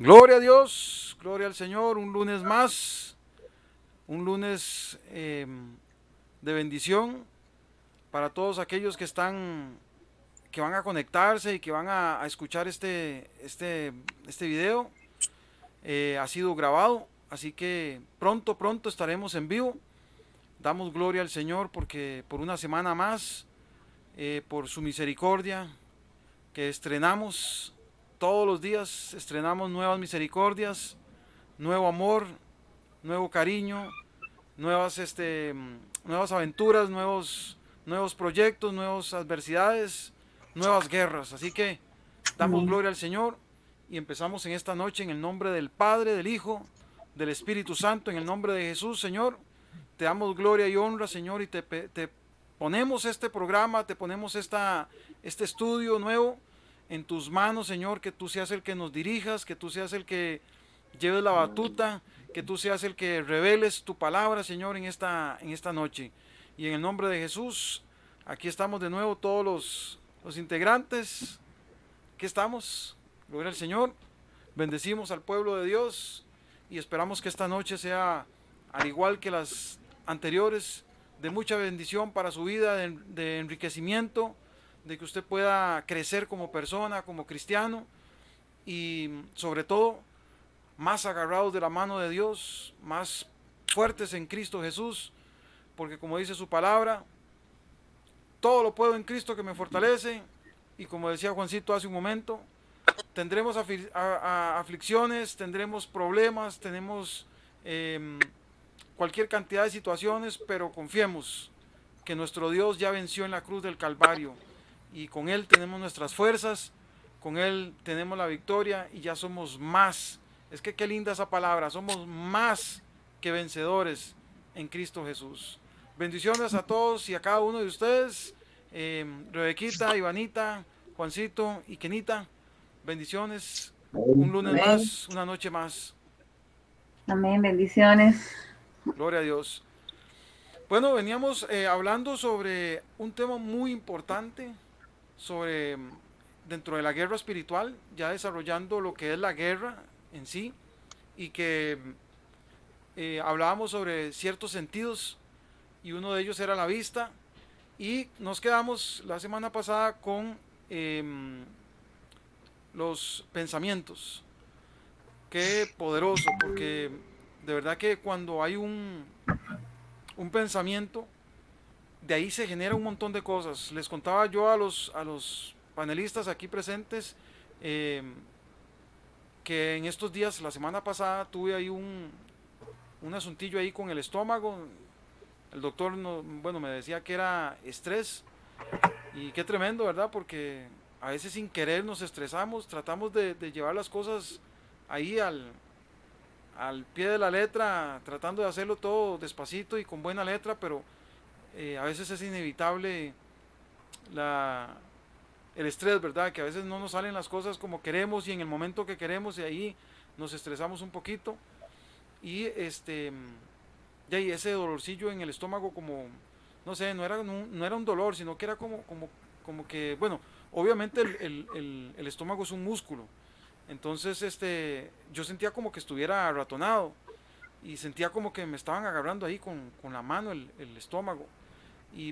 Gloria a Dios, gloria al Señor, un lunes más, un lunes de bendición para todos aquellos que van a conectarse y que van a escuchar este video. Ha sido grabado, así que pronto estaremos en vivo. Damos gloria al Señor porque por una semana más, por su misericordia, que estrenamos todos los días, estrenamos nuevas misericordias, nuevo amor, nuevo cariño, nuevas aventuras, nuevos proyectos, nuevas adversidades, nuevas guerras. Así que damos Amén. gloria al Señor y empezamos en esta noche en el nombre del Padre, del Hijo, del Espíritu Santo, en el nombre de Jesús, Señor. Te damos gloria y honra, Señor, y te ponemos este programa, te ponemos este estudio nuevo en tus manos, Señor, que tú seas el que nos dirijas, que tú seas el que lleves la batuta, que tú seas el que reveles tu palabra, Señor, en esta noche. Y en el nombre de Jesús, aquí estamos de nuevo todos los integrantes. Aquí estamos. Gloria al Señor. Bendecimos al pueblo de Dios y esperamos que esta noche sea, al igual que las anteriores, de mucha bendición para su vida, de enriquecimiento, de que usted pueda crecer como persona, como cristiano y sobre todo más agarrados de la mano de Dios, más fuertes en Cristo Jesús, porque como dice su palabra, todo lo puedo en Cristo que me fortalece, y como decía Juancito hace un momento, tendremos aflicciones, tendremos problemas, tenemos eh, cualquier cantidad de situaciones, pero confiemos que nuestro Dios ya venció en la cruz del Calvario y con Él tenemos nuestras fuerzas, con Él tenemos la victoria y ya somos más. Es que qué linda esa palabra, somos más que vencedores en Cristo Jesús. Bendiciones a todos y a cada uno de ustedes, Rebequita, Ivanita, Juancito y Kenita. Bendiciones, un lunes Amén. más, una noche más. Amén. Bendiciones. Gloria a Dios. Bueno, veníamos hablando sobre un tema muy importante, sobre dentro de la guerra espiritual, ya desarrollando lo que es la guerra en sí, y que hablábamos sobre ciertos sentidos, y uno de ellos era la vista, y nos quedamos la semana pasada con los pensamientos. Qué poderoso, porque de verdad que cuando hay un pensamiento, de ahí se genera un montón de cosas. Les contaba yo a los panelistas aquí presentes eh, que en estos días, la semana pasada, tuve ahí un asuntillo ahí con el estómago. El doctor no, bueno, me decía que era estrés y qué tremendo, ¿verdad? Porque a veces sin querer nos estresamos, tratamos de llevar las cosas ahí al pie de la letra, tratando de hacerlo todo despacito y con buena letra, pero a veces es inevitable la, el estrés, ¿verdad? Que a veces no nos salen las cosas como queremos y en el momento que queremos y ahí nos estresamos un poquito y ya y ese dolorcillo en el estómago como, no sé, no era un dolor, sino que era como que, bueno, obviamente el estómago es un músculo, entonces yo sentía como que estuviera ratonado y sentía como que me estaban agarrando ahí con la mano el estómago.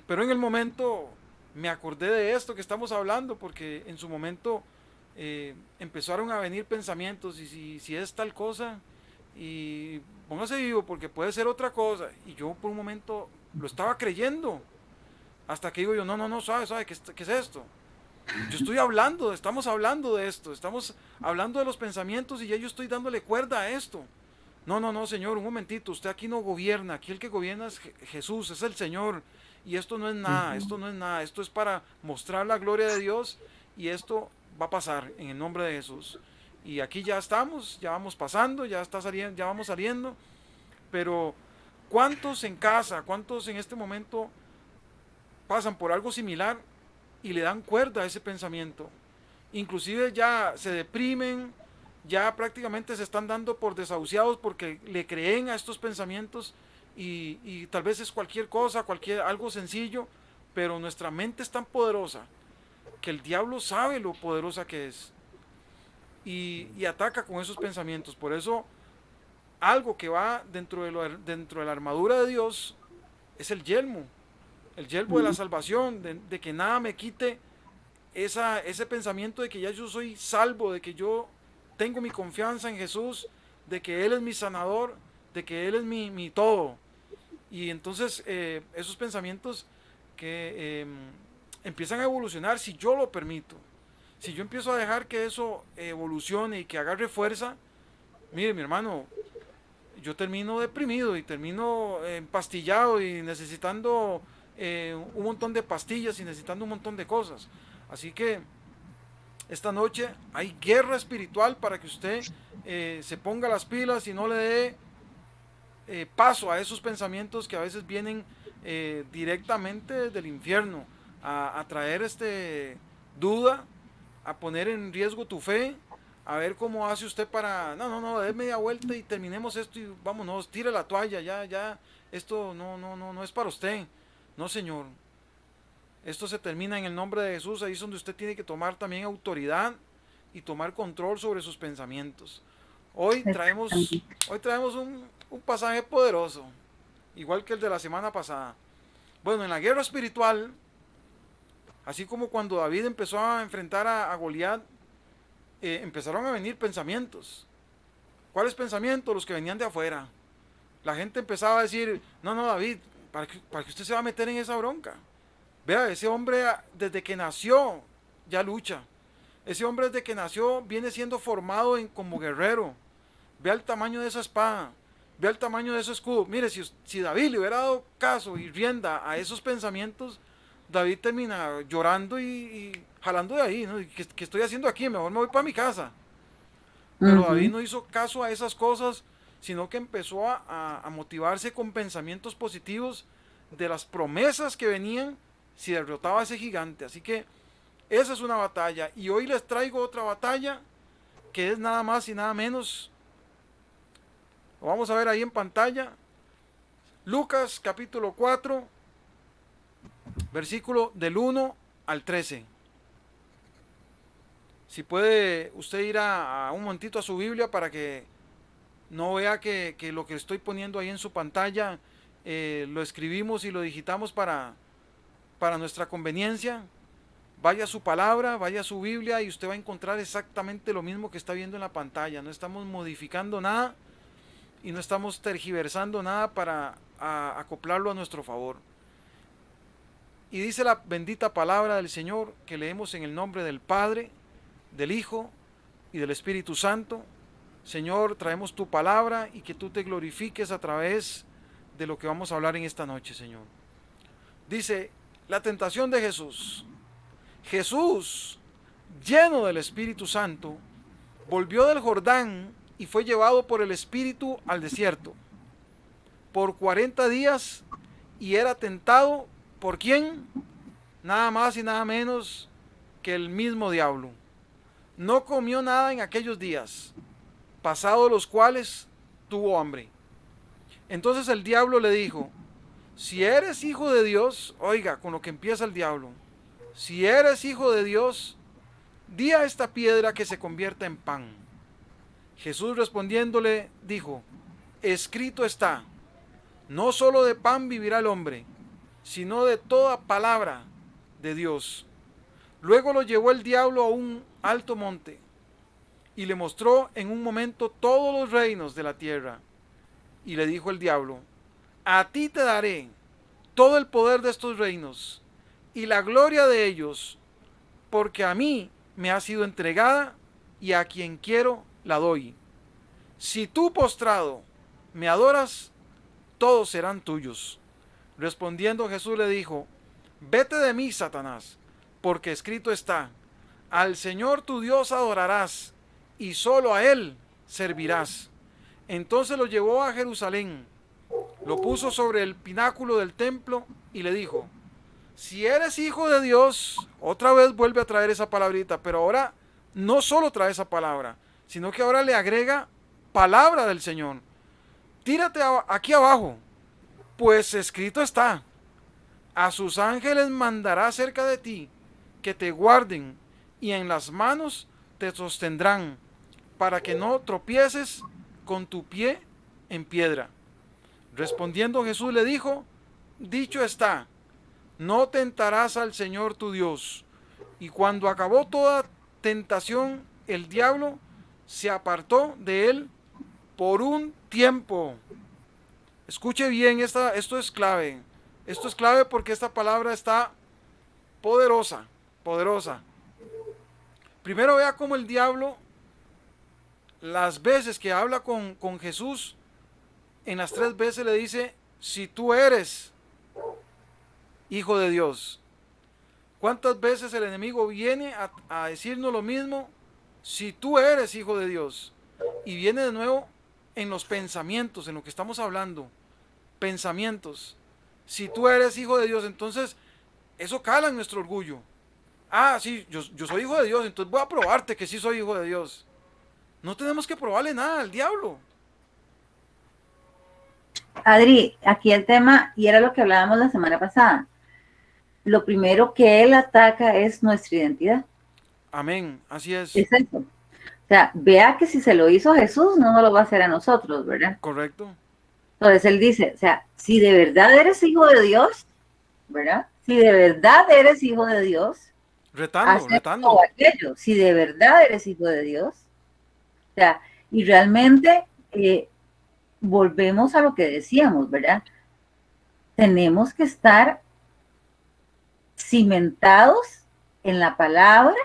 Pero en el momento me acordé de esto que estamos hablando, porque en su momento empezaron a venir pensamientos, y si es tal cosa, y póngase vivo, porque puede ser otra cosa. Y yo por un momento lo estaba creyendo, hasta que digo yo, no, suave, ¿qué es esto? Yo estoy hablando, estamos hablando de esto, estamos hablando de los pensamientos y ya yo estoy dándole cuerda a esto. No, señor, un momentito, usted aquí no gobierna, aquí el que gobierna es Jesús, es el Señor. Y esto no es nada, esto no es nada, esto es para mostrar la gloria de Dios y esto va a pasar en el nombre de Jesús. Y aquí ya estamos, ya vamos pasando, ya está saliendo, ya vamos saliendo, pero ¿cuántos en casa, cuántos en este momento pasan por algo similar y le dan cuerda a ese pensamiento? Inclusive ya se deprimen, ya prácticamente se están dando por desahuciados porque le creen a estos pensamientos y tal vez es cualquier cosa, algo sencillo, pero nuestra mente es tan poderosa que el diablo sabe lo poderosa que es. y ataca con esos pensamientos. Por eso, algo que va dentro de la armadura de Dios es el yelmo de la salvación, de que nada me quite ese pensamiento de que ya yo soy salvo, de que yo tengo mi confianza en Jesús, de que Él es mi sanador, de que Él es mi todo. Y entonces esos pensamientos que empiezan a evolucionar si yo lo permito. Si yo empiezo a dejar que eso evolucione y que agarre fuerza, mire mi hermano, yo termino deprimido y termino empastillado y necesitando un montón de pastillas y necesitando un montón de cosas. Así que esta noche hay guerra espiritual para que usted se ponga las pilas y no le dé paso a esos pensamientos que a veces vienen directamente del infierno a traer duda, a poner en riesgo tu fe, a ver cómo hace usted para, no, dé media vuelta y terminemos esto y vámonos, tire la toalla, ya, esto no es para usted. No, Señor. Esto se termina en el nombre de Jesús, ahí es donde usted tiene que tomar también autoridad y tomar control sobre sus pensamientos. Hoy traemos un pasaje poderoso, igual que el de la semana pasada. Bueno, en la guerra espiritual, así como cuando David empezó a enfrentar a Goliat, empezaron a venir pensamientos. ¿Cuáles pensamientos? Los que venían de afuera. La gente empezaba a decir, no, David, ¿para qué usted se va a meter en esa bronca? Vea, ese hombre desde que nació ya lucha. Ese hombre desde que nació viene siendo formado como guerrero. Vea el tamaño de esa espada. Vea el tamaño de ese escudo. Mire, si David le hubiera dado caso y rienda a esos pensamientos, David termina llorando y jalando de ahí, ¿no? ¿Qué estoy haciendo aquí? Mejor me voy para mi casa. Pero David no hizo caso a esas cosas, sino que empezó a motivarse con pensamientos positivos de las promesas que venían si derrotaba a ese gigante. Así que esa es una batalla. Y hoy les traigo otra batalla que es nada más y nada menos. Lo vamos a ver ahí en pantalla. Lucas capítulo 4, versículo del 1 al 13. Si puede usted ir a un momentito a su Biblia para que no vea que lo que estoy poniendo ahí en su pantalla lo escribimos y lo digitamos para nuestra conveniencia. Vaya a su palabra, vaya a su Biblia y usted va a encontrar exactamente lo mismo que está viendo en la pantalla. No estamos modificando nada y no estamos tergiversando nada para acoplarlo a nuestro favor. Y dice la bendita palabra del Señor que leemos en el nombre del Padre, del Hijo y del Espíritu Santo. Señor, traemos tu palabra y que tú te glorifiques a través de lo que vamos a hablar en esta noche, Señor. Dice, la tentación de Jesús. Jesús, lleno del Espíritu Santo, volvió del Jordán y fue llevado por el Espíritu al desierto por 40 días y era tentado ¿por quién? Nada más y nada menos que el mismo diablo. No comió nada en aquellos días, pasados los cuales tuvo hambre. Entonces el diablo le dijo, si eres hijo de Dios, oiga, con lo que empieza el diablo, si eres hijo de Dios, di a esta piedra que se convierta en pan. Jesús respondiéndole dijo, escrito está, no solo de pan vivirá el hombre, sino de toda palabra de Dios. Luego lo llevó el diablo a un alto monte y le mostró en un momento todos los reinos de la tierra. Y le dijo el diablo, a ti te daré todo el poder de estos reinos y la gloria de ellos, porque a mí me ha sido entregada y a quien quiero la doy. Si tú postrado me adoras, todos serán tuyos. Respondiendo Jesús le dijo, vete de mí, Satanás, porque escrito está, al Señor tu Dios adorarás y solo a Él servirás. Entonces lo llevó a Jerusalén, lo puso sobre el pináculo del templo y le dijo, si eres hijo de Dios, otra vez vuelve a traer esa palabrita, pero ahora no solo trae esa palabra, sino que ahora le agrega palabra del Señor. Tírate aquí abajo, pues escrito está, a sus ángeles mandará cerca de ti, que te guarden, y en las manos te sostendrán, para que no tropieces con tu pie en piedra. Respondiendo Jesús le dijo, dicho está, no tentarás al Señor tu Dios. Y cuando acabó toda tentación, el diablo se apartó de él por un tiempo. Escuche bien, esto es clave. Esto es clave porque esta palabra está poderosa, poderosa. Primero vea cómo el diablo, las veces que habla con Jesús, en las 3 veces le dice, si tú eres hijo de Dios. ¿Cuántas veces el enemigo viene a decirnos lo mismo? Si tú eres hijo de Dios. Y viene de nuevo en los pensamientos, en lo que estamos hablando. Pensamientos. Si tú eres hijo de Dios, entonces eso cala en nuestro orgullo. Ah, sí, yo soy hijo de Dios, entonces voy a probarte que sí soy hijo de Dios. No tenemos que probarle nada al diablo. Adri, aquí el tema, y era lo que hablábamos la semana pasada, lo primero que él ataca es nuestra identidad. Amén, así es. Es eso. O sea, vea que si se lo hizo Jesús, no nos lo va a hacer a nosotros, ¿verdad? Correcto. Entonces él dice, o sea, si de verdad eres hijo de Dios, ¿verdad? Si de verdad eres hijo de Dios, Retando, haz retando. todo aquello. Si de verdad eres hijo de Dios, o sea, y realmente volvemos a lo que decíamos, ¿verdad? Tenemos que estar cimentados en la palabra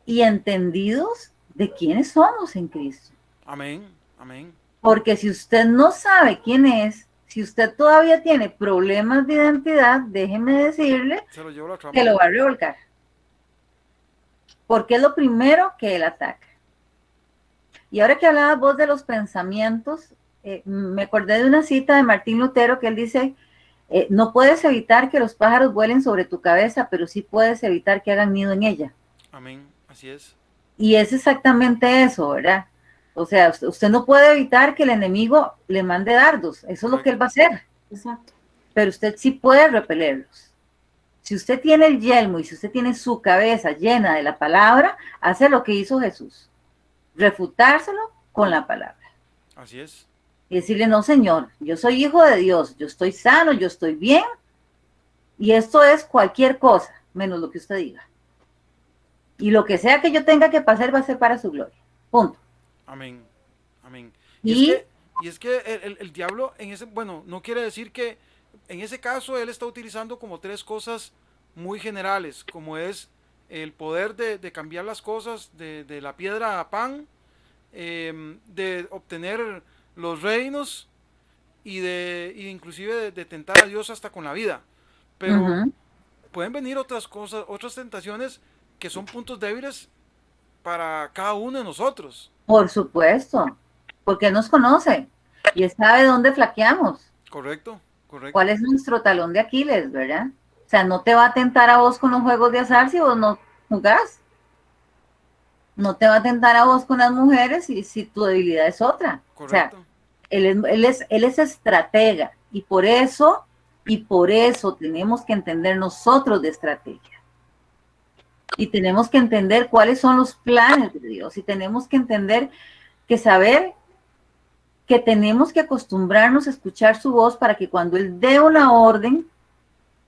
y entendidos de quiénes somos en Cristo. Amén, amén. Porque si usted no sabe quién es, si usted todavía tiene problemas de identidad, déjeme decirle Se lo llevo la que trampa. lo va a revolcar. Porque es lo primero que él ataca. Y ahora que hablabas vos de los pensamientos, me acordé de una cita de Martín Lutero que él dice, no puedes evitar que los pájaros vuelen sobre tu cabeza, pero sí puedes evitar que hagan nido en ella. Amén, así es. Y es exactamente eso, ¿verdad? O sea, usted no puede evitar que el enemigo le mande dardos, eso es lo que él va a hacer. Exacto. Pero usted sí puede repelerlos. Si usted tiene el yelmo y si usted tiene su cabeza llena de la palabra, hace lo que hizo Jesús, refutárselo con la palabra. Así es. Y decirle, no, Señor, yo soy hijo de Dios, yo estoy sano, yo estoy bien, y esto es cualquier cosa, menos lo que usted diga. Y lo que sea que yo tenga que pasar va a ser para su gloria. Punto. Amén, amén. Y Es que el diablo en ese, bueno, no quiere decir que en ese caso él está utilizando como 3 cosas muy generales, como es el poder de cambiar las cosas de la piedra a pan, de obtener los reinos y inclusive de tentar a Dios hasta con la vida. Pero pueden venir otras cosas, otras tentaciones que son puntos débiles para cada uno de nosotros. por supuesto, porque Él nos conoce y Él sabe dónde flaqueamos, Correcto, correcto. cuál es nuestro talón de Aquiles, ¿verdad? O sea, no te va a tentar a vos con los juegos de azar si vos no jugás. No te va a tentar a vos con las mujeres si tu debilidad es otra. Correcto. O sea, él es estratega y por eso tenemos que entender nosotros de estrategia. Y tenemos que entender cuáles son los planes de Dios y tenemos que entender que saber que tenemos que acostumbrarnos a escuchar su voz para que cuando Él dé una orden,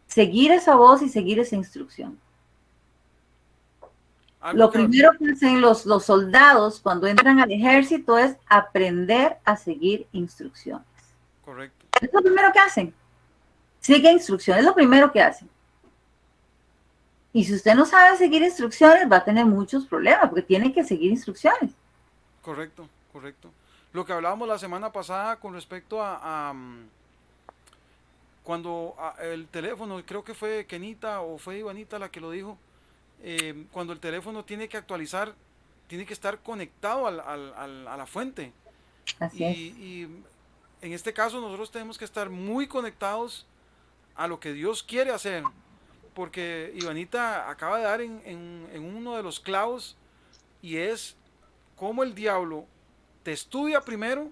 seguir esa voz y seguir esa instrucción. Lo primero que hacen los soldados cuando entran al ejército es aprender a seguir instrucciones. Correcto. Es lo primero que hacen. Sigue instrucciones, es lo primero que hacen. Y si usted no sabe seguir instrucciones, va a tener muchos problemas porque tiene que seguir instrucciones. Correcto, correcto. Lo que hablábamos la semana pasada con respecto a cuando el teléfono, creo que fue Kenita o fue Ivanita la que lo dijo, cuando el teléfono tiene que actualizar, tiene que estar conectado a la fuente. Así es. Y en este caso nosotros tenemos que estar muy conectados a lo que Dios quiere hacer, porque Ivanita acaba de dar en uno de los clavos, y es cómo el diablo te estudia primero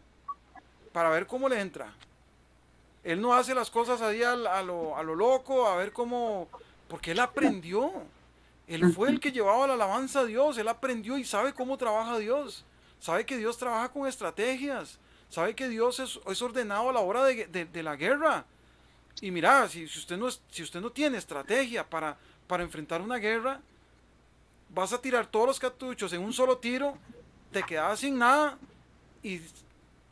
para ver cómo le entra. Él no hace las cosas ahí a lo loco, a ver cómo, porque él aprendió. Él fue el que llevaba la alabanza a Dios, él aprendió y sabe cómo trabaja Dios, sabe que Dios trabaja con estrategias, sabe que Dios es ordenado a la hora de la guerra. Y mira, si usted no tiene estrategia para enfrentar una guerra, vas a tirar todos los cartuchos en un solo tiro, te quedas sin nada y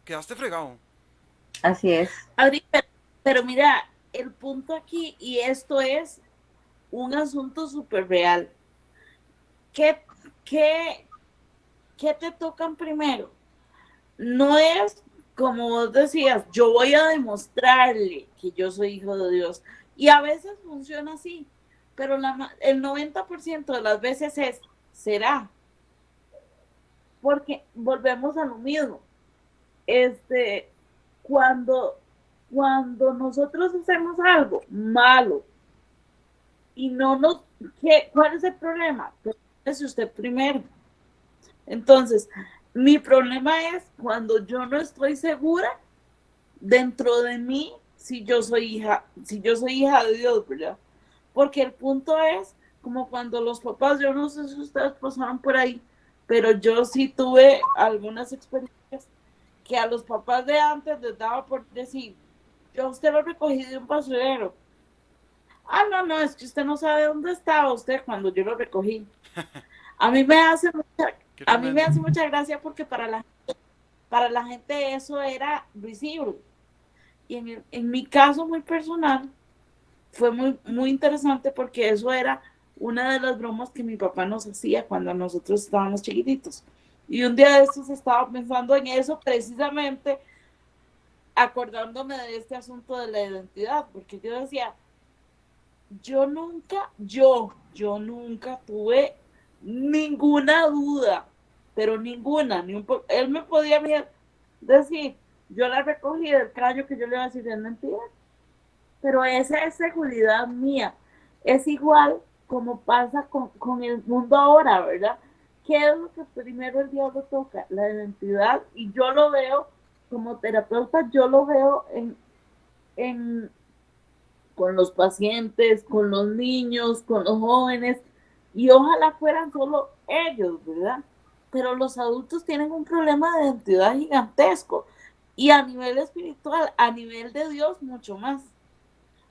quedaste fregado. Así es. Adri, pero mira, el punto aquí, y esto es un asunto súper real. ¿Qué, qué, ¿Qué te tocan primero? No es como vos decías, yo voy a demostrarle que yo soy hijo de Dios. Y a veces funciona así, pero el 90% de las veces será. Porque volvemos a lo mismo. Cuando nosotros hacemos algo malo y no nos... ¿Cuál es el problema? Es usted primero. Entonces, mi problema es cuando yo no estoy segura dentro de mí si yo soy hija de Dios, ¿verdad? Porque el punto es como cuando los papás, yo no sé si ustedes pasaron por ahí, pero yo sí tuve algunas experiencias que a los papás de antes les daba por decir, yo a usted lo recogí de un basurero. No, es que usted no sabe dónde estaba usted cuando yo lo recogí. A mí me hace mucha gracia porque para la gente eso era visible. Y en mi caso muy personal fue muy, muy interesante porque eso era una de las bromas que mi papá nos hacía cuando nosotros estábamos chiquititos. Y un día de estos estaba pensando en eso precisamente acordándome de este asunto de la identidad, porque yo decía, yo nunca tuve ninguna duda, pero ninguna, él me podía decir, yo la recogí del caño que yo le iba a decir, es mentira, pero esa es seguridad mía, es igual como pasa con el mundo ahora, ¿verdad? ¿Qué es lo que primero el diablo toca? La identidad, y yo lo veo como terapeuta, yo lo veo con los pacientes, con los niños, con los jóvenes, y ojalá fueran solo ellos, ¿verdad? Pero los adultos tienen un problema de identidad gigantesco, y a nivel espiritual, a nivel de Dios, mucho más.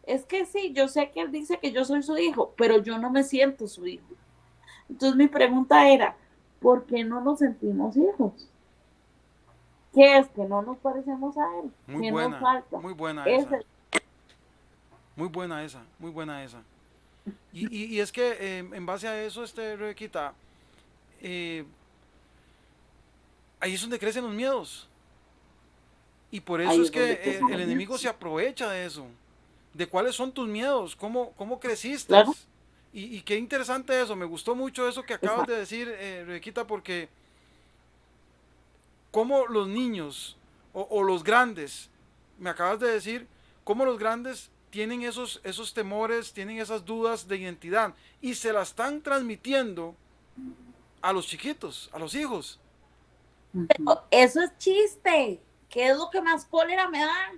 Es que sí, yo sé que él dice que yo soy su hijo, pero yo no me siento su hijo. Entonces mi pregunta era, ¿por qué no nos sentimos hijos? ¿Qué es? Que no nos parecemos a él. Muy ¿Qué buena, nos falta? muy buena esa. Muy buena esa, muy buena esa. Y es que en base a eso, Rebequita, ahí es donde crecen los miedos. Y por eso es que el enemigo se aprovecha de eso. De cuáles son tus miedos, cómo creciste. Claro. Y qué interesante eso, me gustó mucho eso que acabas de decir, Rebequita, porque cómo los niños o los grandes, me acabas de decir, cómo los grandes tienen esos temores, tienen esas dudas de identidad y se las están transmitiendo a los chiquitos, a los hijos. Pero eso es chiste. ¿Qué es lo que más cólera me da?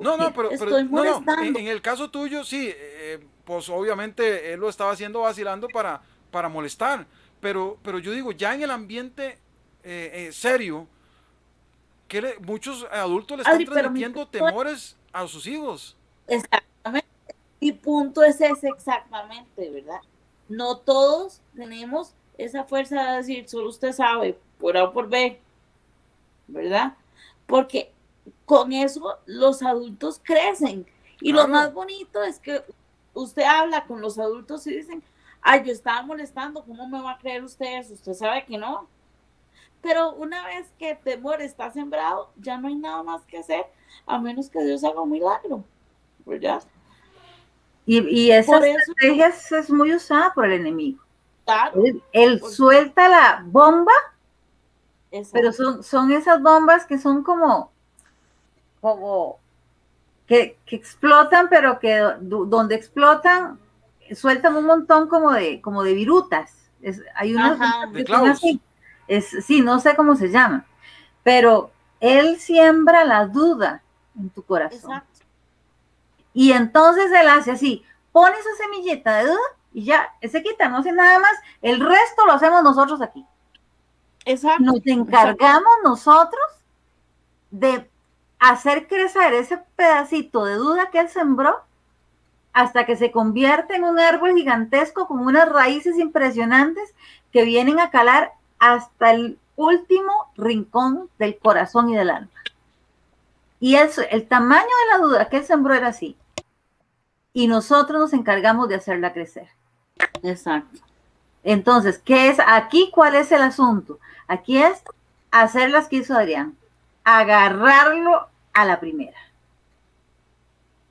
No, pero estoy molestando. En el caso tuyo, sí, pues obviamente él lo estaba haciendo vacilando para molestar, pero yo digo, ya en el ambiente serio, que muchos adultos le están transmitiendo temores a sus hijos. Exactamente. Mi punto es ese exactamente, ¿verdad? No todos tenemos esa fuerza de decir, solo usted sabe, por A o por B, ¿verdad? Porque con eso los adultos crecen. Y Claro. Lo más bonito es que usted habla con los adultos y dicen, yo estaba molestando, ¿cómo me va a creer usted eso? Usted sabe que no. Pero una vez que el temor está sembrado, ya no hay nada más que hacer, a menos que Dios haga un milagro, ¿verdad? Y esa estrategia es muy usada por el enemigo. Claro. Él suelta la bomba, pero son esas bombas que son como que explotan, pero que donde explotan sueltan un montón como de virutas. Hay unas que son así. Sí, no sé cómo se llama, pero él siembra la duda en tu corazón. Exacto. Y entonces él hace así, pone esa semillita de duda y ya, se quita, no hace nada más, el resto lo hacemos nosotros aquí. Exacto. Nos encargamos nosotros de hacer crecer ese pedacito de duda que él sembró hasta que se convierte en un árbol gigantesco con unas raíces impresionantes que vienen a calar hasta el último rincón del corazón y del alma. Y eso, el tamaño de la duda que él sembró era así. Y nosotros nos encargamos de hacerla crecer. Exacto. Entonces, ¿qué es aquí? ¿Cuál es el asunto? Aquí es hacer las que hizo Adrián, agarrarlo a la primera.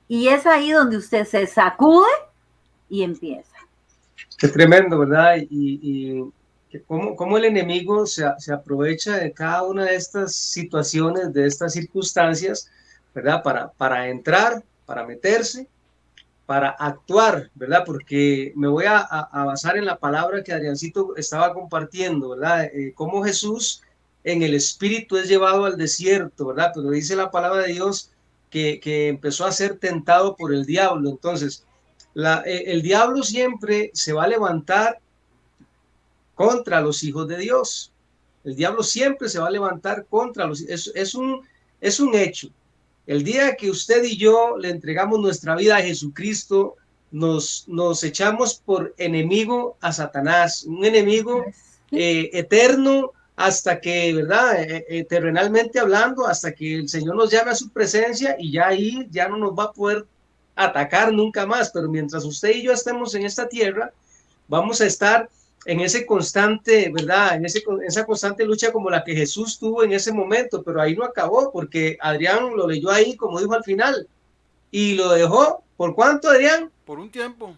Y es ahí donde usted se sacude y empieza. Qué tremendo, ¿verdad? Y cómo el enemigo se aprovecha de cada una de estas situaciones, de estas circunstancias, ¿verdad? Para entrar, para meterse, para actuar, ¿verdad? Porque me voy a basar en la palabra que Adriancito estaba compartiendo, ¿verdad? Cómo Jesús en el Espíritu es llevado al desierto, ¿verdad? Pero dice la palabra de Dios que empezó a ser tentado por el diablo. Entonces, el diablo siempre se va a levantar contra los hijos de Dios. El diablo siempre se va a levantar contra los hijos. Es un hecho. El día que usted y yo le entregamos nuestra vida a Jesucristo, nos echamos por enemigo a Satanás, un enemigo eterno, hasta que, ¿verdad? Terrenalmente hablando, hasta que el Señor nos llame a su presencia, y ya ahí ya no nos va a poder atacar nunca más. Pero mientras usted y yo estemos en esta tierra, vamos a estar en ese constante, ¿verdad? En esa constante lucha como la que Jesús tuvo en ese momento. Pero ahí no acabó, porque Adrián lo leyó ahí, como dijo al final, y lo dejó. ¿Por cuánto, Adrián? Por un tiempo.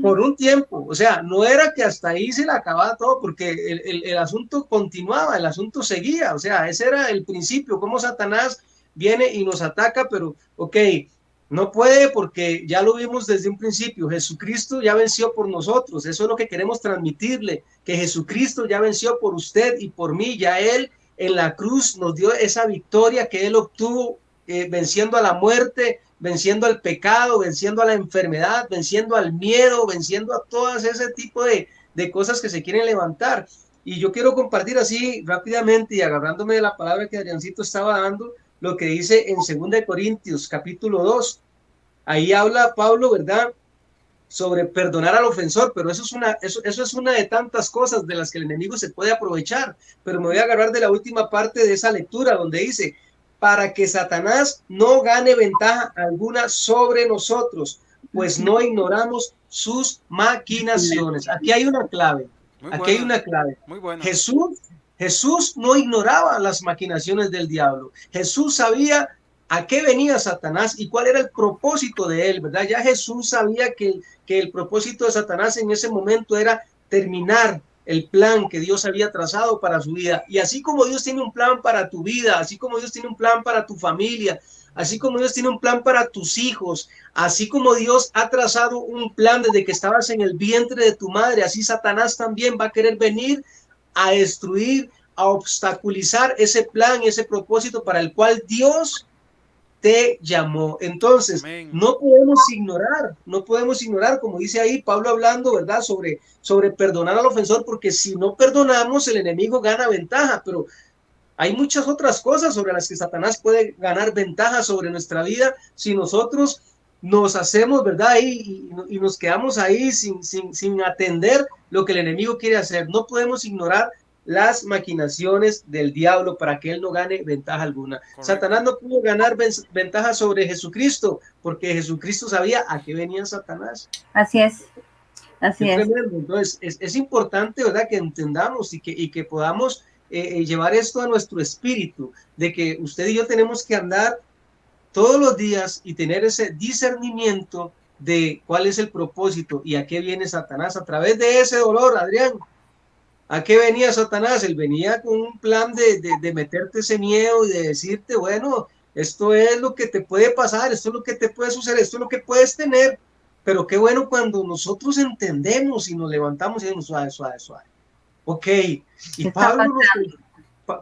Por un tiempo. O sea, no era que hasta ahí se le acababa todo, porque el asunto continuaba, el asunto seguía. O sea, ese era el principio, cómo Satanás viene y nos ataca, pero ok, no puede, porque ya lo vimos desde un principio. Jesucristo ya venció por nosotros. Eso es lo que queremos transmitirle, que Jesucristo ya venció por usted y por mí. Ya Él en la cruz nos dio esa victoria que Él obtuvo, venciendo a la muerte, venciendo al pecado, venciendo a la enfermedad, venciendo al miedo, venciendo a todas ese tipo de cosas que se quieren levantar. Y yo quiero compartir así rápidamente, y agarrándome de la palabra que Adriancito estaba dando, lo que dice en 2 Corintios capítulo 2. Ahí habla Pablo, ¿verdad?, sobre perdonar al ofensor, pero eso es una de tantas cosas de las que el enemigo se puede aprovechar. Pero me voy a agarrar de la última parte de esa lectura, donde dice: para que Satanás no gane ventaja alguna sobre nosotros, pues no ignoramos sus maquinaciones. Aquí hay una clave. Aquí hay una clave. Muy buena. Jesús no ignoraba las maquinaciones del diablo. Jesús sabía a qué venía Satanás y cuál era el propósito de él, ¿verdad? Ya Jesús sabía que el propósito de Satanás en ese momento era terminar el plan que Dios había trazado para su vida. Y así como Dios tiene un plan para tu vida, así como Dios tiene un plan para tu familia, así como Dios tiene un plan para tus hijos, así como Dios ha trazado un plan desde que estabas en el vientre de tu madre, así Satanás también va a querer venir a destruir, a obstaculizar ese plan, ese propósito para el cual Dios te llamó. Entonces, Amén. no podemos ignorar, como dice ahí Pablo hablando, ¿verdad?, sobre perdonar al ofensor, porque si no perdonamos, el enemigo gana ventaja. Pero hay muchas otras cosas sobre las que Satanás puede ganar ventaja sobre nuestra vida si nosotros nos hacemos, ¿verdad?, y nos quedamos ahí sin atender lo que el enemigo quiere hacer. No podemos ignorar las maquinaciones del diablo para que él no gane ventaja alguna. Correcto. Satanás no pudo ganar ventaja sobre Jesucristo, porque Jesucristo sabía a qué venía Satanás. Así es. Así es. Entonces, es importante, ¿verdad?, que entendamos y que podamos llevar esto a nuestro espíritu, de que usted y yo tenemos que andar todos los días y tener ese discernimiento de cuál es el propósito y a qué viene Satanás a través de ese dolor, Adrián. ¿A qué venía Satanás? Él venía con un plan de meterte ese miedo y de decirte, bueno, esto es lo que te puede pasar, esto es lo que te puede suceder, esto es lo que puedes tener. Pero qué bueno cuando nosotros entendemos y nos levantamos y decimos, suave. Ok, y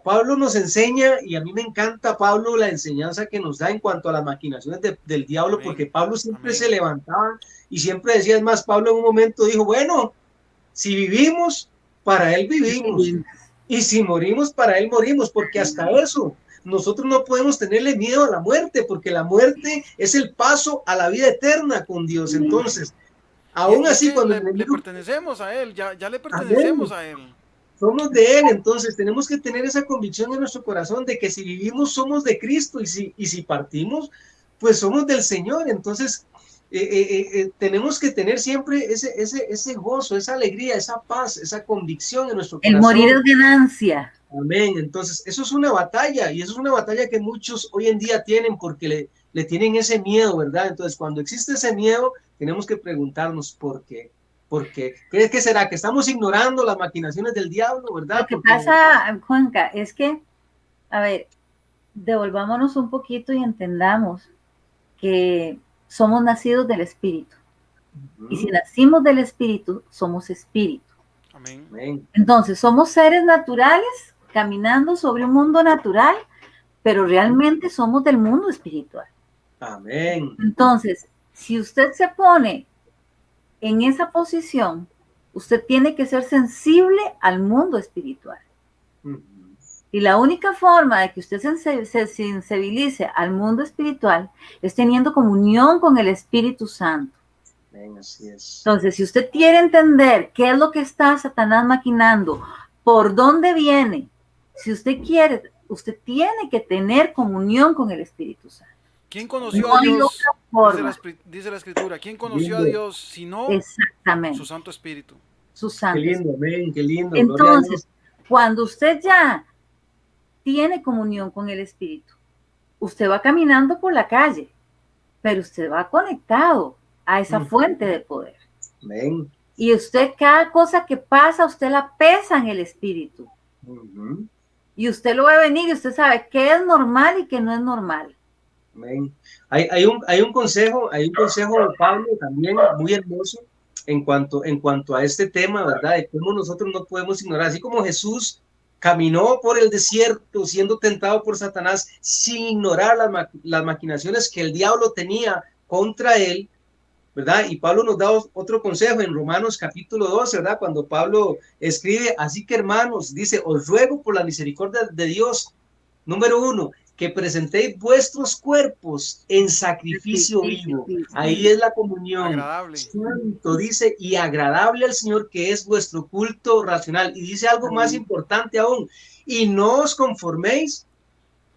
Pablo nos enseña, y a mí me encanta Pablo la enseñanza que nos da en cuanto a las maquinaciones del diablo, Amén. porque Pablo siempre Amén. se levantaba y siempre decía, es más, Pablo en un momento dijo, bueno, si vivimos, para él vivimos, y si morimos, para él morimos, porque hasta eso nosotros no podemos tenerle miedo a la muerte, porque la muerte es el paso a la vida eterna con Dios. Entonces, aún Y es así, que cuando el le enemigo, pertenecemos a Él, ya le pertenecemos amén, a Él. somos de Él, entonces tenemos que tener esa convicción en nuestro corazón de que si vivimos somos de Cristo y si partimos, pues somos del Señor. Entonces, tenemos que tener siempre ese gozo, esa alegría, esa paz, esa convicción en nuestro El morir corazón. es ganancia. Amén. Entonces, eso es una batalla y eso es una batalla que muchos hoy en día tienen porque le tienen ese miedo, ¿verdad? Entonces, cuando existe ese miedo, tenemos que preguntarnos por qué. ¿Por qué? ¿Qué será? Que estamos ignorando las maquinaciones del diablo, Lo ¿verdad? que Porque, pasa, Juanca, es que, a ver, devolvámonos un poquito y entendamos que somos nacidos del Espíritu. Y si nacimos del Espíritu, somos Espíritu. Amén. amén, Entonces, somos seres naturales caminando sobre un mundo natural, pero realmente somos del mundo espiritual. amén, Entonces, si usted se pone en esa posición, usted tiene que ser sensible al mundo espiritual. Y la única forma de que usted se sensibilice al mundo espiritual es teniendo comunión con el Espíritu Santo. amén, así es. Entonces, si usted quiere entender qué es lo que está Satanás maquinando, por dónde viene, si usted quiere, usted tiene que tener comunión con el Espíritu Santo. ¿Quién conoció No a hay Dios? otra forma. Dice la Escritura. ¿Quién conoció a Lindo, Dios si no Exactamente. su Santo Espíritu? Su qué Santo lindo, amén, qué lindo, gloria a Entonces, Dios. cuando usted ya tiene comunión con el Espíritu, usted va caminando por la calle, pero usted va conectado a esa fuente de poder. Amén. Y usted, cada cosa que pasa, usted la pesa en el Espíritu. Y usted lo ve venir y usted sabe qué es normal y qué no es normal. Amén. Hay un consejo de Pablo también muy hermoso en cuanto a este tema, ¿verdad? De cómo nosotros no podemos ignorar, así como Jesús caminó por el desierto siendo tentado por Satanás sin ignorar las maquinaciones que el diablo tenía contra él, ¿verdad? Y Pablo nos da otro consejo en Romanos capítulo 12, ¿verdad? Cuando Pablo escribe, así que hermanos, dice, os ruego por la misericordia de Dios, número 1, que presentéis vuestros cuerpos en sacrificio vivo. Ahí es la comunión. Agradable. Santo, dice, y agradable al Señor, que es vuestro culto racional. Y dice algo más importante aún, y no os conforméis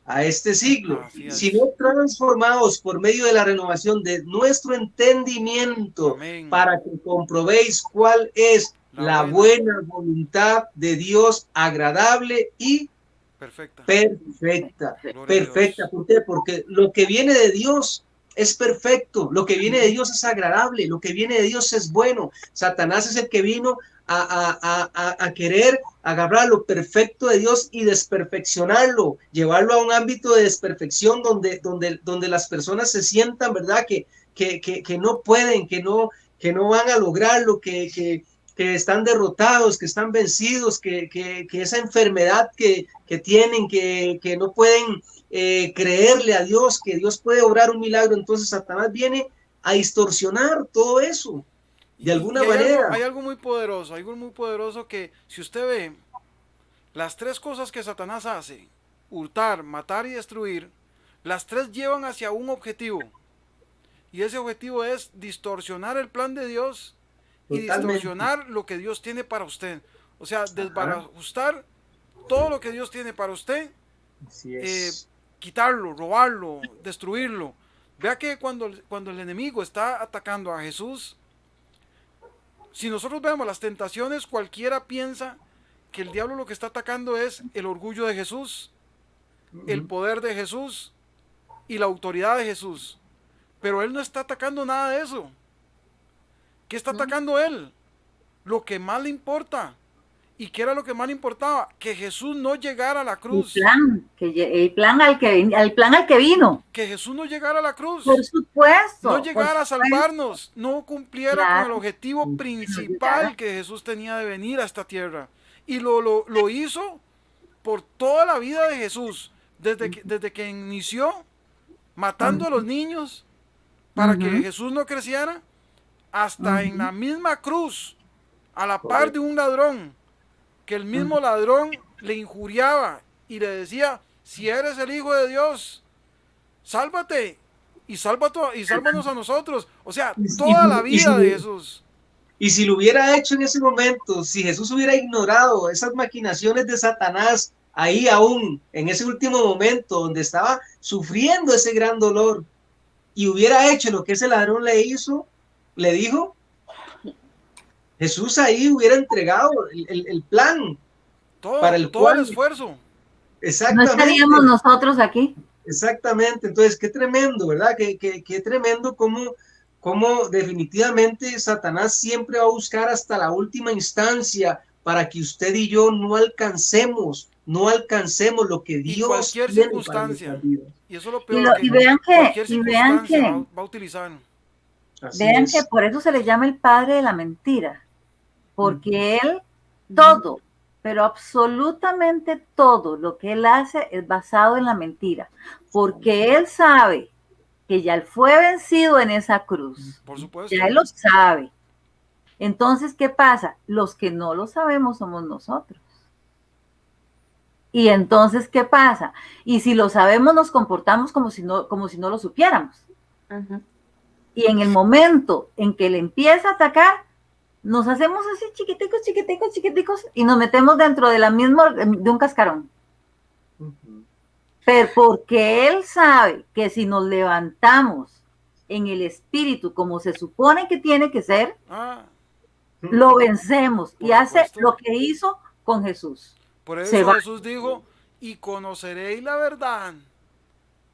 a este siglo, Así es. sino transformados por medio de la renovación de nuestro entendimiento, Amén. para que comprobéis cuál es la buena voluntad de Dios, agradable y perfecta. perfecta. Gloria a Perfecta. Dios. ¿Por qué? Porque lo que viene de Dios es perfecto, lo que viene de Dios es agradable, lo que viene de Dios es bueno. Satanás es el que vino a querer agarrar lo perfecto de Dios y desperfeccionarlo, llevarlo a un ámbito de desperfección donde las personas se sientan, ¿verdad? Que no pueden, que no van a lograrlo, que están derrotados, que están vencidos, que esa enfermedad que tienen, que no pueden creerle a Dios, que Dios puede obrar un milagro. Entonces Satanás viene a distorsionar todo eso de alguna manera. Hay algo muy poderoso que si usted ve las tres cosas que Satanás hace, hurtar, matar y destruir, las tres llevan hacia un objetivo. Y ese objetivo es distorsionar el plan de Dios y distorsionar lo que Dios tiene para usted. O sea, desbarajustar todo lo que Dios tiene para usted, quitarlo, robarlo, destruirlo. Vea que cuando el enemigo está atacando a Jesús, si nosotros vemos las tentaciones, cualquiera piensa que el diablo lo que está atacando es el orgullo de Jesús, el poder de Jesús y la autoridad de Jesús. Pero él no está atacando nada de eso. ¿Qué está atacando él? Lo que más le importa. ¿Y qué era lo que más le importaba? Que Jesús no llegara a la cruz. El plan al que vino. Que Jesús no llegara a la cruz. Por supuesto. No llegara a salvarnos. No cumpliera con el objetivo principal que Jesús tenía de venir a esta tierra. Y lo hizo por toda la vida de Jesús, desde que inició matando a los niños para que Ujú. Jesús no creciera, hasta en Ujú. la misma cruz, a la par de Correcto. un ladrón, que el mismo ladrón le injuriaba y le decía, si eres el Hijo de Dios, sálvate y sálvanos a nosotros. O sea, Y, toda la y si, vida de Jesús. y si lo hubiera hecho en ese momento, si Jesús hubiera ignorado esas maquinaciones de Satanás ahí aún, en ese último momento donde estaba sufriendo ese gran dolor, y hubiera hecho lo que ese ladrón le hizo, le dijo, Jesús ahí hubiera entregado el plan para el Todo el cual, esfuerzo. No estaríamos exactamente, nosotros aquí. exactamente. Entonces, qué tremendo, ¿verdad? Qué tremendo cómo definitivamente Satanás siempre va a buscar hasta la última instancia para que usted y yo no alcancemos lo que Y Dios cualquier tiene para circunstancia. nuestras vidas. Y eso es lo Y, peor, que cualquier y vean circunstancia que, va a utilizar. Así vean que es. por eso se le llama el padre de la mentira, Ujú. porque él todo, pero absolutamente todo lo que él hace es basado en la mentira, porque él sabe que ya él fue vencido en esa cruz, Por ya supuesto. él lo sabe. Entonces, ¿qué pasa? Los que no lo sabemos somos nosotros. Y entonces, ¿qué pasa? Y si lo sabemos, nos comportamos como si no lo supiéramos. Ajá. Y en el momento en que le empieza a atacar, nos hacemos así chiquiticos, chiquiticos, chiquiticos y nos metemos dentro de de un cascarón. Ujú. Pero porque él sabe que si nos levantamos en el espíritu como se supone que tiene que ser, Ah, lo vencemos y por hace supuesto. lo que hizo con Jesús. Por Se eso va. Jesús dijo, y conoceréis la verdad,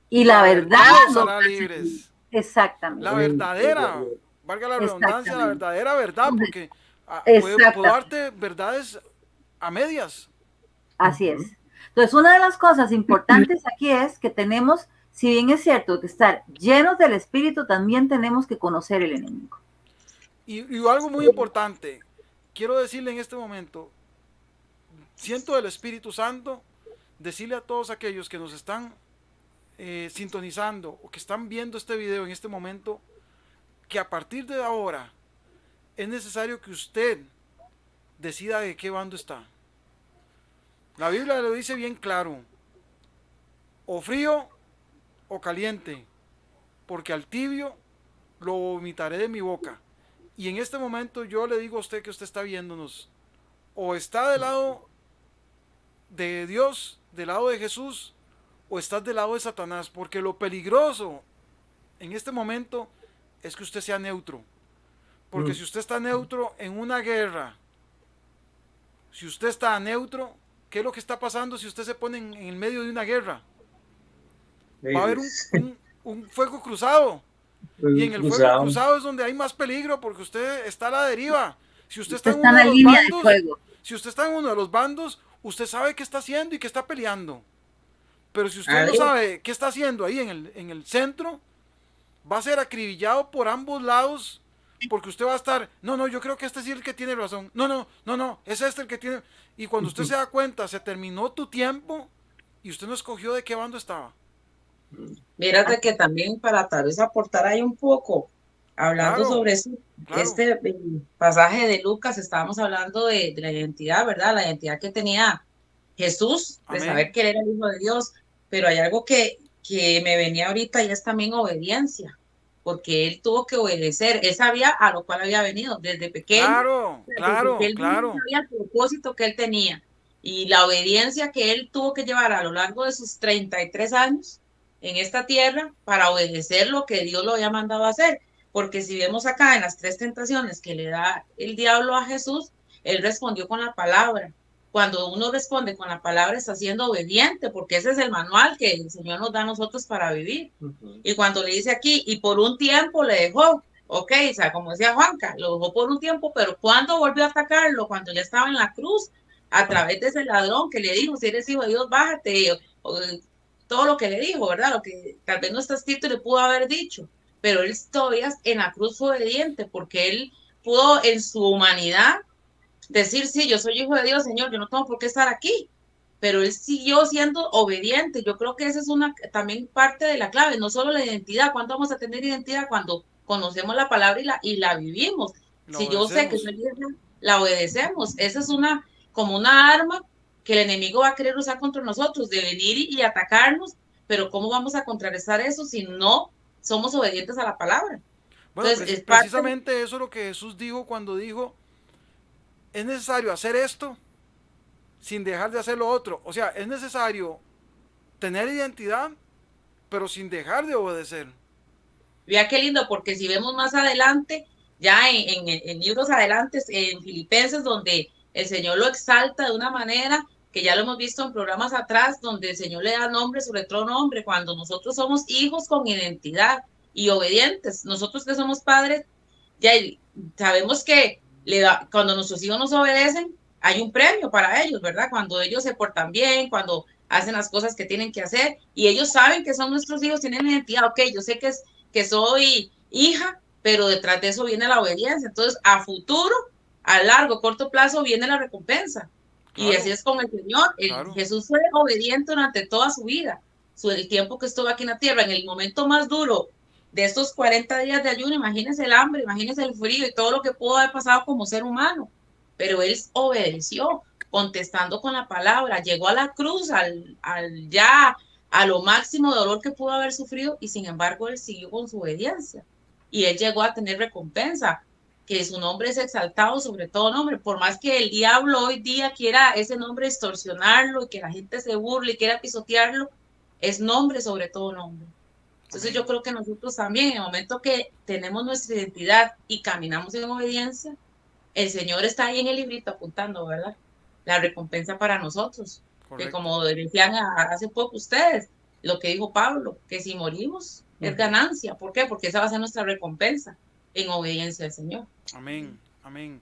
Y y la la verdad verdad os nos hará hace libres. libres. La Exactamente, verdadera, valga la redundancia, la exactamente. verdadera verdad, porque puedo Exactamente. darte verdades a medias. Así es. Entonces, una de las cosas importantes aquí es que tenemos, si bien es cierto que estar llenos del Espíritu, también tenemos que conocer el enemigo. Y algo muy importante, quiero decirle en este momento, siento del Espíritu Santo, decirle a todos aquellos que nos están sintonizando o que están viendo este video en este momento, que a partir de ahora es necesario que usted decida de qué bando está. La Biblia lo dice bien claro, o frío o caliente, porque al tibio lo vomitaré de mi boca. Y en este momento yo le digo a usted que usted está viéndonos, o está del lado de Dios, del lado de Jesús, o estás del lado de Satanás, porque lo peligroso en este momento es que usted sea neutro. Porque si usted está neutro en una guerra, si usted está neutro, ¿qué es lo que está pasando si usted se pone en el medio de una guerra? Va a haber un fuego cruzado. Y en el fuego Cruzado. cruzado es donde hay más peligro porque usted está a la deriva. Si usted está Usted en está en uno de la los línea de bandos, fuego. si usted está en uno de los bandos, usted sabe qué está haciendo y qué está peleando. Pero si usted no Adiós. sabe qué está haciendo ahí en el centro, va a ser acribillado por ambos lados porque usted va a estar, no, no, yo creo que este sí es el que tiene razón. No, no, no, no, es este el que tiene. Y cuando usted se da cuenta, se terminó tu tiempo y usted no escogió de qué bando estaba. Mírate que también para tal vez aportar ahí un poco, hablando Claro, sobre claro. pasaje de Lucas, estábamos hablando de la identidad, ¿verdad? La identidad que tenía Jesús, de saber Amén. que él era el Hijo de Dios, pero hay algo que me venía ahorita y es también obediencia, porque él tuvo que obedecer, él sabía a lo cual había venido desde pequeño, Claro, desde que claro, él mismo claro. sabía el propósito que él tenía y la obediencia que él tuvo que llevar a lo largo de sus 33 años en esta tierra para obedecer lo que Dios lo había mandado a hacer. Porque si vemos acá en las 3 tentaciones que le da el diablo a Jesús, él respondió con la palabra. Cuando uno responde con la palabra está siendo obediente, porque ese es el manual que el Señor nos da a nosotros para vivir. Y cuando le dice aquí, y por un tiempo le dejó, ok, o sea, como decía Juanca, lo dejó por un tiempo, pero cuando volvió a atacarlo, cuando ya estaba en la cruz, a través de ese ladrón que le dijo, si eres hijo de Dios, bájate, o, todo lo que le dijo, ¿verdad? Lo que tal vez no está escrito y le pudo haber dicho, pero él todavía en la cruz fue obediente, porque él pudo en su humanidad decir, sí, yo soy hijo de Dios, Señor, yo no tengo por qué estar aquí, pero él siguió siendo obediente. Yo creo que esa es también parte de la clave, no solo la identidad. ¿Cuándo vamos a tener identidad? Cuando conocemos la palabra y la vivimos. La Si yo sé que obedecemos. soy hija, la obedecemos. Esa es como una arma que el enemigo va a querer usar contra nosotros, de venir y atacarnos, pero ¿cómo vamos a contrarrestar eso si no somos obedientes a la palabra? Bueno, Entonces, es parte. precisamente eso es lo que Jesús dijo cuando dijo, es necesario hacer esto sin dejar de hacer lo otro. O sea, es necesario tener identidad, pero sin dejar de obedecer. Vea qué lindo, porque si vemos más adelante, ya en libros adelante, en Filipenses, donde el Señor lo exalta de una manera que ya lo hemos visto en programas atrás, donde el Señor le da nombre sobre otro nombre, cuando nosotros somos hijos con identidad y obedientes, nosotros que somos padres, ya sabemos que cuando nuestros hijos nos obedecen, hay un premio para ellos, ¿verdad? Cuando ellos se portan bien, cuando hacen las cosas que tienen que hacer, y ellos saben que son nuestros hijos, tienen identidad, ok, yo sé que soy hija, pero detrás de eso viene la obediencia. Entonces, a futuro, a largo, corto plazo, viene la recompensa. Y Claro, así es con el Señor. claro. Jesús fue obediente durante toda su vida, el tiempo que estuvo aquí en la tierra, en el momento más duro de estos 40 días de ayuno. Imagínense el hambre, imagínense el frío y todo lo que pudo haber pasado como ser humano. Pero él obedeció, contestando con la palabra, llegó a la cruz, a lo máximo de dolor que pudo haber sufrido, y sin embargo él siguió con su obediencia y él llegó a tener recompensa, que su nombre es exaltado sobre todo nombre, por más que el diablo hoy día quiera ese nombre distorsionarlo y que la gente se burle y quiera pisotearlo, es nombre sobre todo nombre. Entonces Amén. yo creo que nosotros también, en el momento que tenemos nuestra identidad y caminamos en obediencia, el Señor está ahí en el librito apuntando, ¿verdad? La recompensa para nosotros. Que Correcto. como decían hace poco ustedes, lo que dijo Pablo, que si morimos es ganancia. ¿Por qué? Porque esa va a ser nuestra recompensa en obediencia al Señor. Amén. Amén.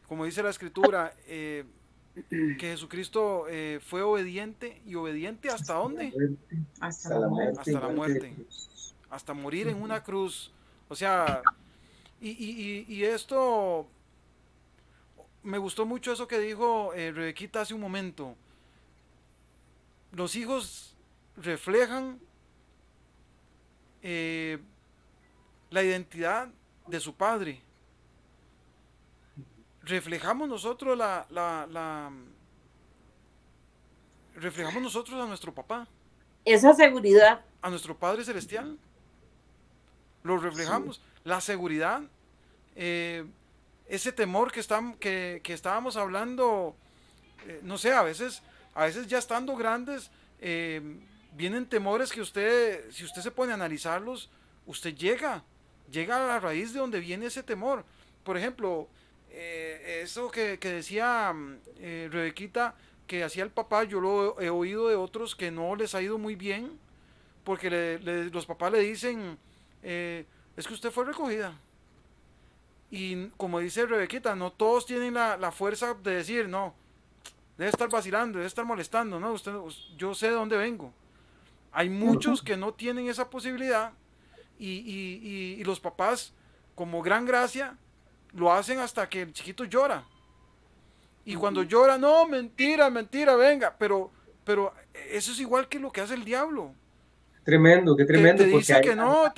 Como dice la escritura, que Jesucristo fue obediente y obediente hasta dónde? Hasta la muerte. Hasta la muerte. Hasta morir en una cruz. O sea, y esto me gustó mucho eso que dijo Rebequita hace un momento. Los hijos reflejan eh, la identidad de su padre. Reflejamos nosotros reflejamos nosotros a nuestro papá, Esa seguridad. a nuestro Padre Celestial. Lo reflejamos. La seguridad, ese temor que estábamos hablando, no sé, a veces ya estando grandes, vienen temores que si usted se pone a analizarlos, usted llega a la raíz de donde viene ese temor. Por ejemplo, eso que decía Rebequita, que hacía el papá, yo lo he oído de otros que no les ha ido muy bien, porque los papás le dicen, es que usted fue recogida. Y como dice Rebequita, no todos tienen la fuerza de decir, no, debe estar vacilando, debe estar molestando, no, yo sé de dónde vengo. Hay muchos que no tienen esa posibilidad y los papás, como gran gracia, lo hacen hasta que el chiquito llora. Y cuando llora, no, mentira, mentira, venga, pero eso es igual que lo que hace el diablo. Tremendo, qué Te tremendo, porque dice hay... que no,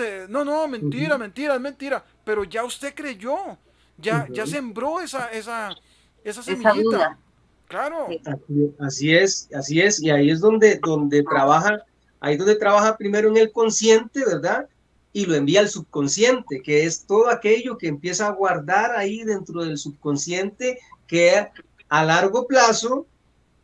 no, mentira, mentira, es mentira, pero ya usted creyó, ya sembró esa Esa semillita. duda. Claro, Sí. Así es, y ahí es donde trabaja primero en el consciente, ¿verdad? Y lo envía al subconsciente, que es todo aquello que empieza a guardar ahí dentro del subconsciente, que a largo plazo,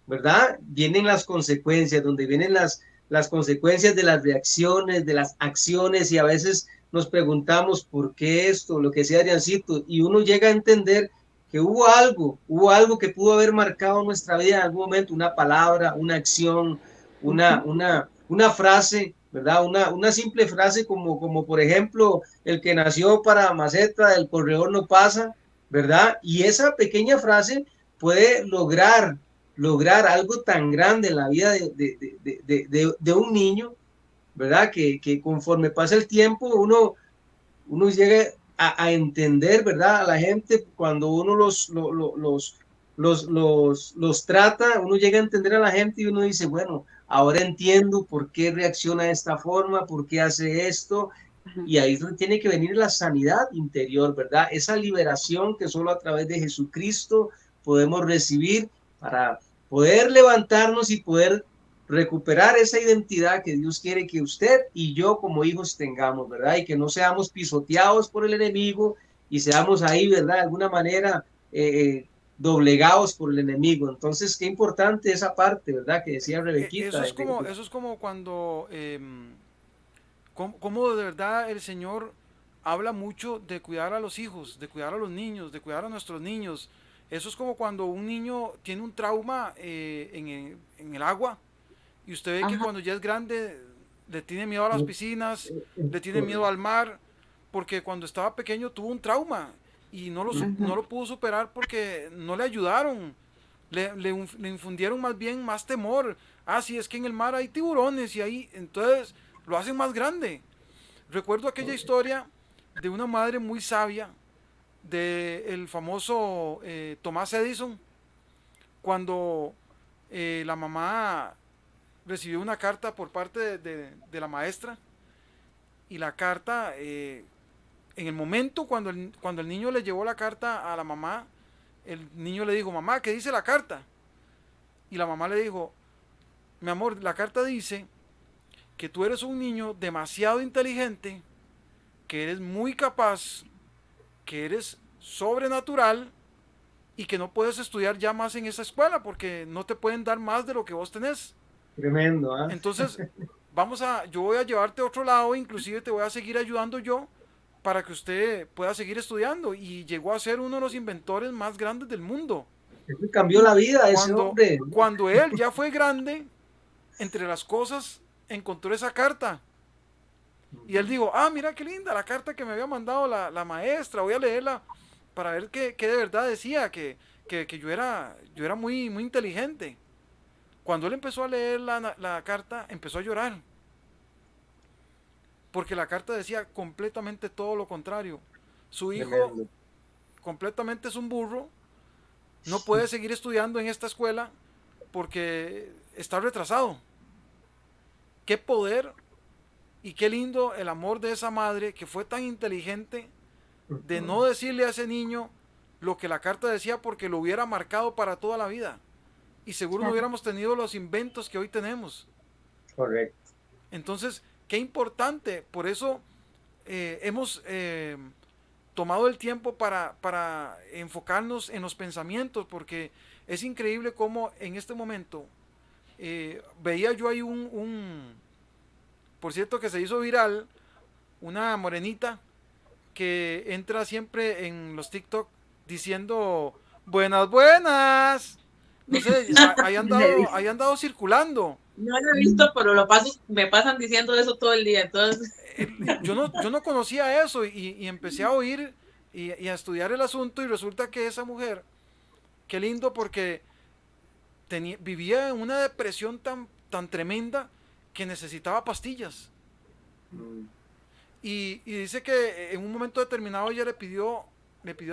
¿verdad? Vienen las consecuencias, donde vienen las consecuencias de las reacciones, de las acciones, y a veces nos preguntamos por qué esto, lo que sea Adriancito, y uno llega a entender que hubo algo que pudo haber marcado nuestra vida en algún momento, una palabra, una acción, una frase, ¿verdad? Una simple frase como por ejemplo, el que nació para maceta, el corredor no pasa, ¿verdad? Y esa pequeña frase puede lograr algo tan grande en la vida de un niño, ¿verdad? Que conforme pasa el tiempo, uno llega a entender, ¿verdad? A la gente cuando uno los trata, uno llega a entender a la gente y uno dice, bueno, ahora entiendo por qué reacciona de esta forma, por qué hace esto, y ahí es donde tiene que venir la sanidad interior, ¿verdad? Esa liberación que solo a través de Jesucristo podemos recibir para poder levantarnos y poder recuperar esa identidad que Dios quiere que usted y yo como hijos tengamos, ¿verdad? Y que no seamos pisoteados por el enemigo y seamos ahí, ¿verdad? De alguna manera doblegados por el enemigo. Entonces, qué importante esa parte, ¿verdad? Que decía Rebequita. Eso es como cuando, como de verdad el Señor habla mucho de cuidar a los hijos, de cuidar a los niños, de cuidar a nuestros niños. Eso es como cuando un niño tiene un trauma en el agua y usted ve que Ajá. cuando ya es grande le tiene miedo a las piscinas, le tiene miedo al mar, porque cuando estaba pequeño tuvo un trauma y no lo pudo superar porque no le ayudaron, le infundieron más bien más temor. Ah, sí, es que en el mar hay tiburones y ahí, entonces lo hacen más grande. Recuerdo aquella historia de una madre muy sabia, del famoso Thomas Edison, cuando la mamá recibió una carta por parte de la maestra y la carta, en el momento cuando el niño le llevó la carta a la mamá, el niño le dijo, mamá, ¿qué dice la carta? Y la mamá le dijo, mi amor, la carta dice que tú eres un niño demasiado inteligente, que eres muy capaz, que eres sobrenatural y que no puedes estudiar ya más en esa escuela porque no te pueden dar más de lo que vos tenés. Tremendo, ¿ah? Entonces, yo voy a llevarte a otro lado, inclusive te voy a seguir ayudando yo para que usted pueda seguir estudiando. Y llegó a ser uno de los inventores más grandes del mundo. Eso cambió la vida de ese Cuando, hombre. cuando él ya fue grande, entre las cosas, encontró esa carta. Y él dijo, ah, mira qué linda la carta que me había mandado la maestra, voy a leerla para ver qué de verdad decía, que yo era muy, muy inteligente. Cuando él empezó a leer la carta, empezó a llorar. Porque la carta decía completamente todo lo contrario. Su hijo Tremendo. completamente es un burro, no puede seguir estudiando en esta escuela porque está retrasado. Qué poder y qué lindo el amor de esa madre que fue tan inteligente de no decirle a ese niño lo que la carta decía porque lo hubiera marcado para toda la vida. Y seguro no hubiéramos tenido los inventos que hoy tenemos. Correcto. Entonces, qué importante. Por eso hemos tomado el tiempo para enfocarnos en los pensamientos, porque es increíble cómo en este momento veía yo ahí por cierto que se hizo viral, una morenita que entra siempre en los TikTok diciendo buenas, buenas. No sé, ahí han dado circulando. No lo he visto, pero me pasan diciendo eso todo el día. Entonces, Yo no conocía eso y empecé a oír y a estudiar el asunto y resulta que esa mujer, qué lindo porque vivía en una depresión tan tremenda que necesitaba pastillas. Y dice que en un momento determinado ella le pidió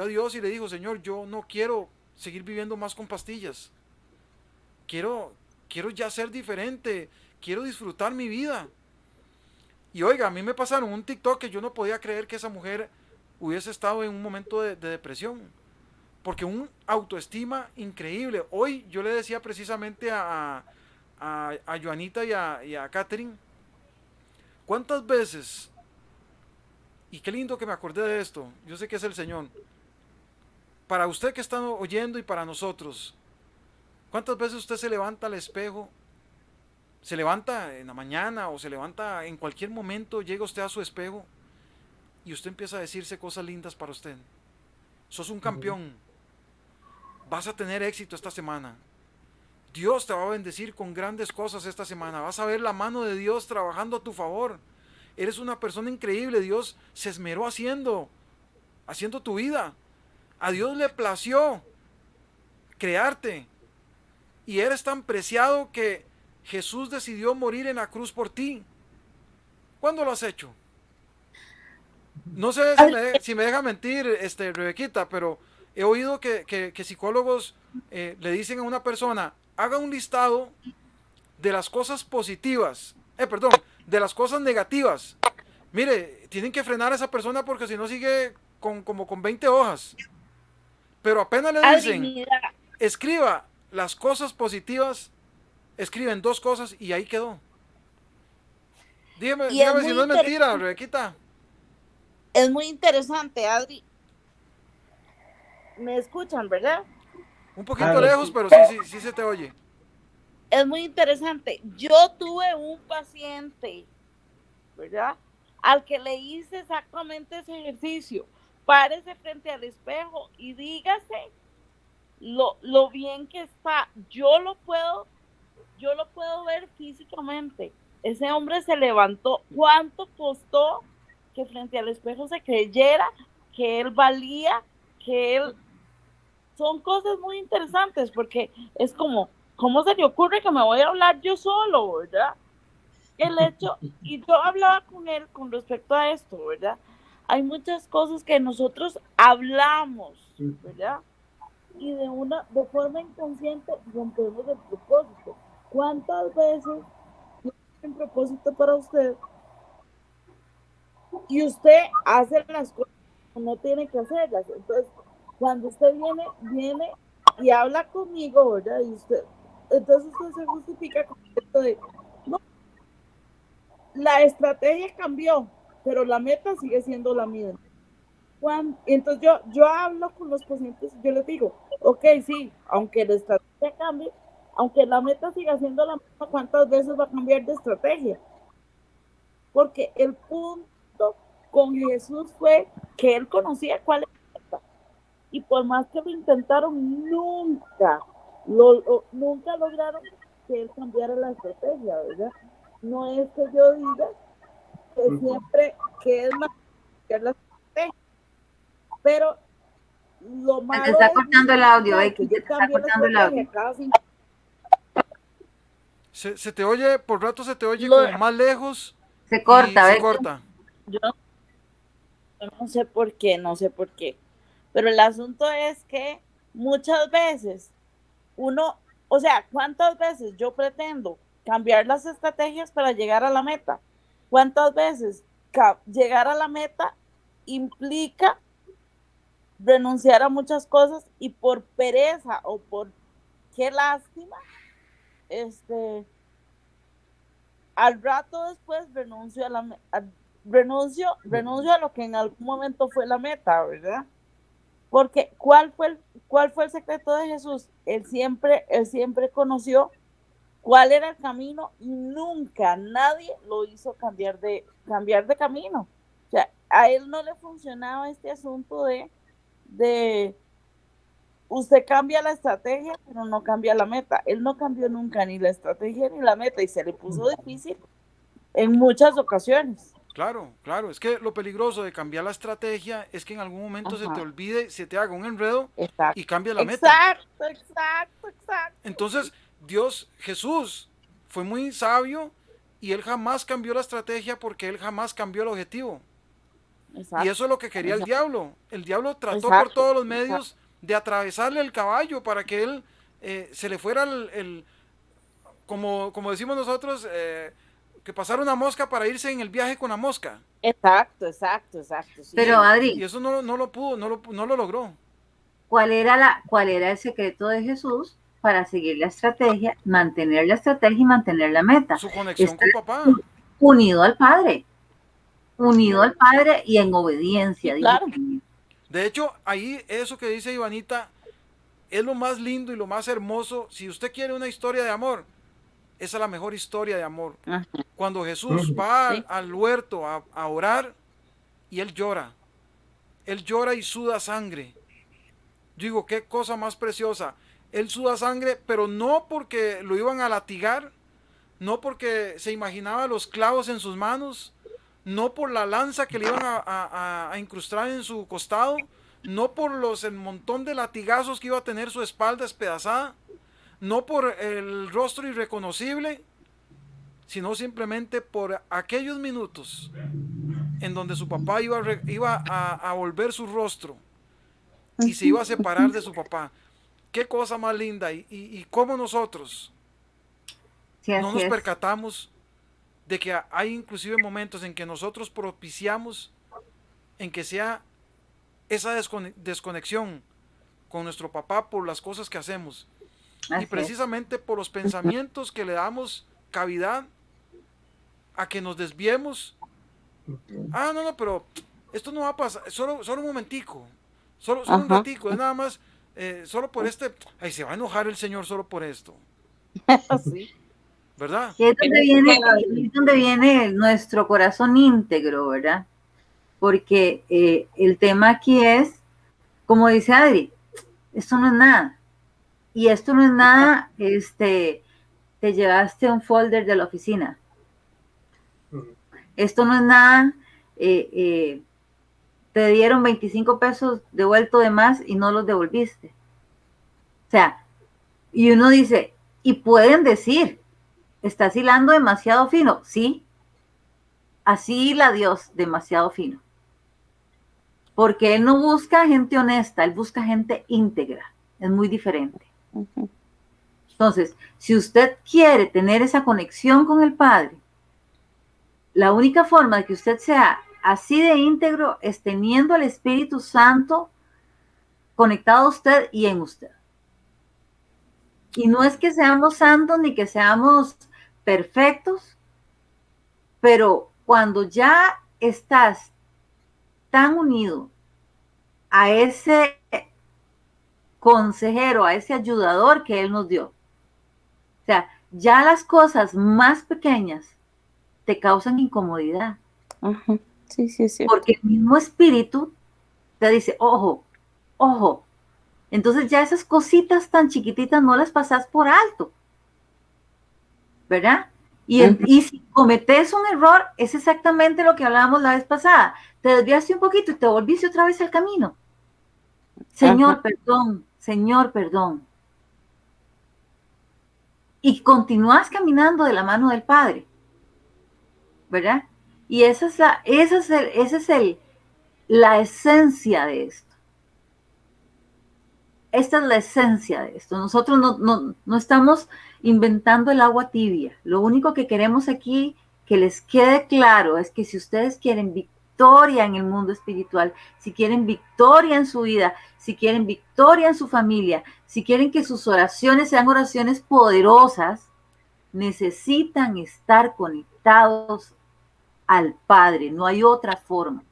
a Dios y le dijo, Señor, yo no quiero seguir viviendo más con pastillas. Quiero ya ser diferente, quiero disfrutar mi vida. Y oiga, a mí me pasaron un TikTok que yo no podía creer que esa mujer hubiese estado en un momento de depresión. Porque un autoestima increíble. Hoy yo le decía precisamente a Joanita y a Catherine, ¿cuántas veces, y qué lindo que me acordé de esto, yo sé que es el Señor, para usted que está oyendo y para nosotros, ¿cuántas veces usted se levanta al espejo? Se levanta en la mañana o se levanta en cualquier momento, llega usted a su espejo y usted empieza a decirse cosas lindas para usted. Sos un campeón. Vas a tener éxito esta semana. Dios te va a bendecir con grandes cosas esta semana. Vas a ver la mano de Dios trabajando a tu favor. Eres una persona increíble. Dios se esmeró haciendo tu vida. A Dios le plació crearte. Y eres tan preciado que Jesús decidió morir en la cruz por ti. ¿Cuándo lo has hecho? No sé si me deja mentir, Rebequita, pero He oído que psicólogos le dicen a una persona, haga un listado de las cosas positivas, perdón, de las cosas negativas. Mire, tienen que frenar a esa persona porque si no sigue como con 20 hojas. Pero apenas le Adri, dicen, mira, escriba las cosas positivas, escriben 2 cosas y ahí quedó. y es Dígame si muy no es mentira, Rebequita. es muy interesante, Adri. Me escuchan, ¿verdad? Un poquito Claro, lejos, sí. pero sí se te oye. Es muy interesante. Yo tuve un paciente, ¿verdad? Al que le hice exactamente ese ejercicio. Párese frente al espejo y dígase lo bien que está. Yo lo puedo ver físicamente. Ese hombre se levantó. ¿Cuánto costó que frente al espejo se creyera que él valía, que él... Son cosas muy interesantes porque es como, ¿cómo se le ocurre que me voy a hablar yo solo, verdad? El hecho, y yo hablaba con él con respecto a esto, ¿verdad? Hay muchas cosas que nosotros hablamos, ¿verdad? Y de forma inconsciente rompemos el propósito. ¿Cuántas veces tiene un propósito para usted y usted hace las cosas que no tiene que hacerlas? Entonces, cuando usted viene y habla conmigo, ¿verdad? Entonces usted se justifica con esto de, no, la estrategia cambió, pero la meta sigue siendo la misma. Entonces yo hablo con los pacientes y yo les digo, ok, sí, aunque la estrategia cambie, aunque la meta siga siendo la misma, ¿cuántas veces va a cambiar de estrategia? Porque el punto con Jesús fue que él conocía cuál era la meta. Y por más que lo intentaron, nunca lograron que él cambiara la estrategia, ¿verdad? No es que yo diga que siempre que es más que la estrategia, pero lo Se te malo está es cortando el audio, justificar que X, se yo te está cambie la cortando el estrategia audio. cada 5. Se te oye, por rato se te oye Lo, como más lejos Se y corta, se ¿ves? corta. yo no sé por qué, no sé por qué. Pero el asunto es que muchas veces uno, o sea, ¿cuántas veces yo pretendo cambiar las estrategias para llegar a la meta? ¿Cuántas veces llegar a la meta implica renunciar a muchas cosas y por pereza o por qué lástima, al rato después renuncio a lo que en algún momento fue la meta, ¿verdad? Porque ¿cuál fue el secreto de Jesús? Él siempre conoció cuál era el camino y nunca nadie lo hizo cambiar de camino. O sea, a él no le funcionaba este asunto de usted cambia la estrategia, pero no cambia la meta. Él no cambió nunca ni la estrategia ni la meta y se le puso difícil en muchas ocasiones. Claro, claro. Es que lo peligroso de cambiar la estrategia es que en algún momento se te Ajá. olvide, se te haga un enredo Exacto. y cambie la meta. Exacto. Entonces, Jesús, fue muy sabio y él jamás cambió la estrategia porque él jamás cambió el objetivo. Y eso es lo que quería el diablo. El diablo trató por Exacto. todos los medios de atravesarle el caballo para que él se le fuera como decimos nosotros, que pasara una mosca para irse en el viaje con la mosca. Exacto. Sí. Pero Y Adri, eso no lo pudo, no lo logró. ¿cuál era el secreto de Jesús para seguir la estrategia, mantener la estrategia y mantener la meta? Su conexión Estar con papá. unido al Padre y en Sí, obediencia, dijo claro. también. De hecho, ahí eso que dice Ivanita es lo más lindo y lo más hermoso. Si usted quiere una historia de amor, esa es la mejor historia de amor. Ajá. Cuando Jesús va Sí. al huerto a orar y él llora. Él llora y suda sangre. Digo, qué cosa más preciosa. Él suda sangre, pero no porque lo iban a latigar, no porque se imaginaba los clavos en sus manos, no por la lanza que le iban a incrustar en su costado, no por el montón de latigazos que iba a tener su espalda despedazada, no por el rostro irreconocible, sino simplemente por aquellos minutos en donde su papá iba a volver su rostro y se iba a separar de su papá. Qué cosa más linda. Y cómo nosotros Sí, no así nos es. percatamos de que hay inclusive momentos en que nosotros propiciamos en que sea esa desconexión con nuestro papá por las cosas que hacemos. Y Así es. precisamente por los pensamientos que le damos cavidad a que nos desviemos. Ah, no, no, pero esto no va a pasar, solo un momentico, solo un Ajá. ratico, es nada más, solo por ay, se va a enojar el Señor solo por esto, Sí. ¿verdad? Y es donde viene, Claro. ahí es donde viene nuestro corazón íntegro, ¿verdad? Porque el tema aquí es, como dice Adri, esto no es nada. Y esto no es nada, te llevaste un folder de la oficina. Esto no es nada, te dieron 25 pesos devuelto de más y no los devolviste. O sea, y uno dice, y pueden decir, estás hilando demasiado fino. Sí, así hila Dios demasiado fino. Porque Él no busca gente honesta, Él busca gente íntegra. Es muy diferente. Entonces, si usted quiere tener esa conexión con el Padre, la única forma de que usted sea así de íntegro es teniendo al Espíritu Santo conectado a usted y en usted. Y no es que seamos santos ni que seamos perfectos, pero cuando ya estás tan unido a ese consejero, a ese ayudador que Él nos dio, o sea, ya las cosas más pequeñas te causan incomodidad. Ajá. Sí, sí, es cierto. Porque el mismo espíritu te dice, ojo, ojo. Entonces ya esas cositas tan chiquititas no las pasas por alto, ¿verdad? Y si cometes un error, es exactamente lo que hablábamos la vez pasada. Te desviaste un poquito y te volviste otra vez al camino. Señor, perdón, Señor, perdón. Y continúas caminando de la mano del Padre, ¿verdad? Y esa es la esencia de esto. Esta es la esencia de esto. Nosotros no estamos inventando el agua tibia. Lo único que queremos aquí que les quede claro es que si ustedes quieren victoria en el mundo espiritual, si quieren victoria en su vida, si quieren victoria en su familia, si quieren que sus oraciones sean oraciones poderosas, necesitan estar conectados al Padre. No hay otra forma.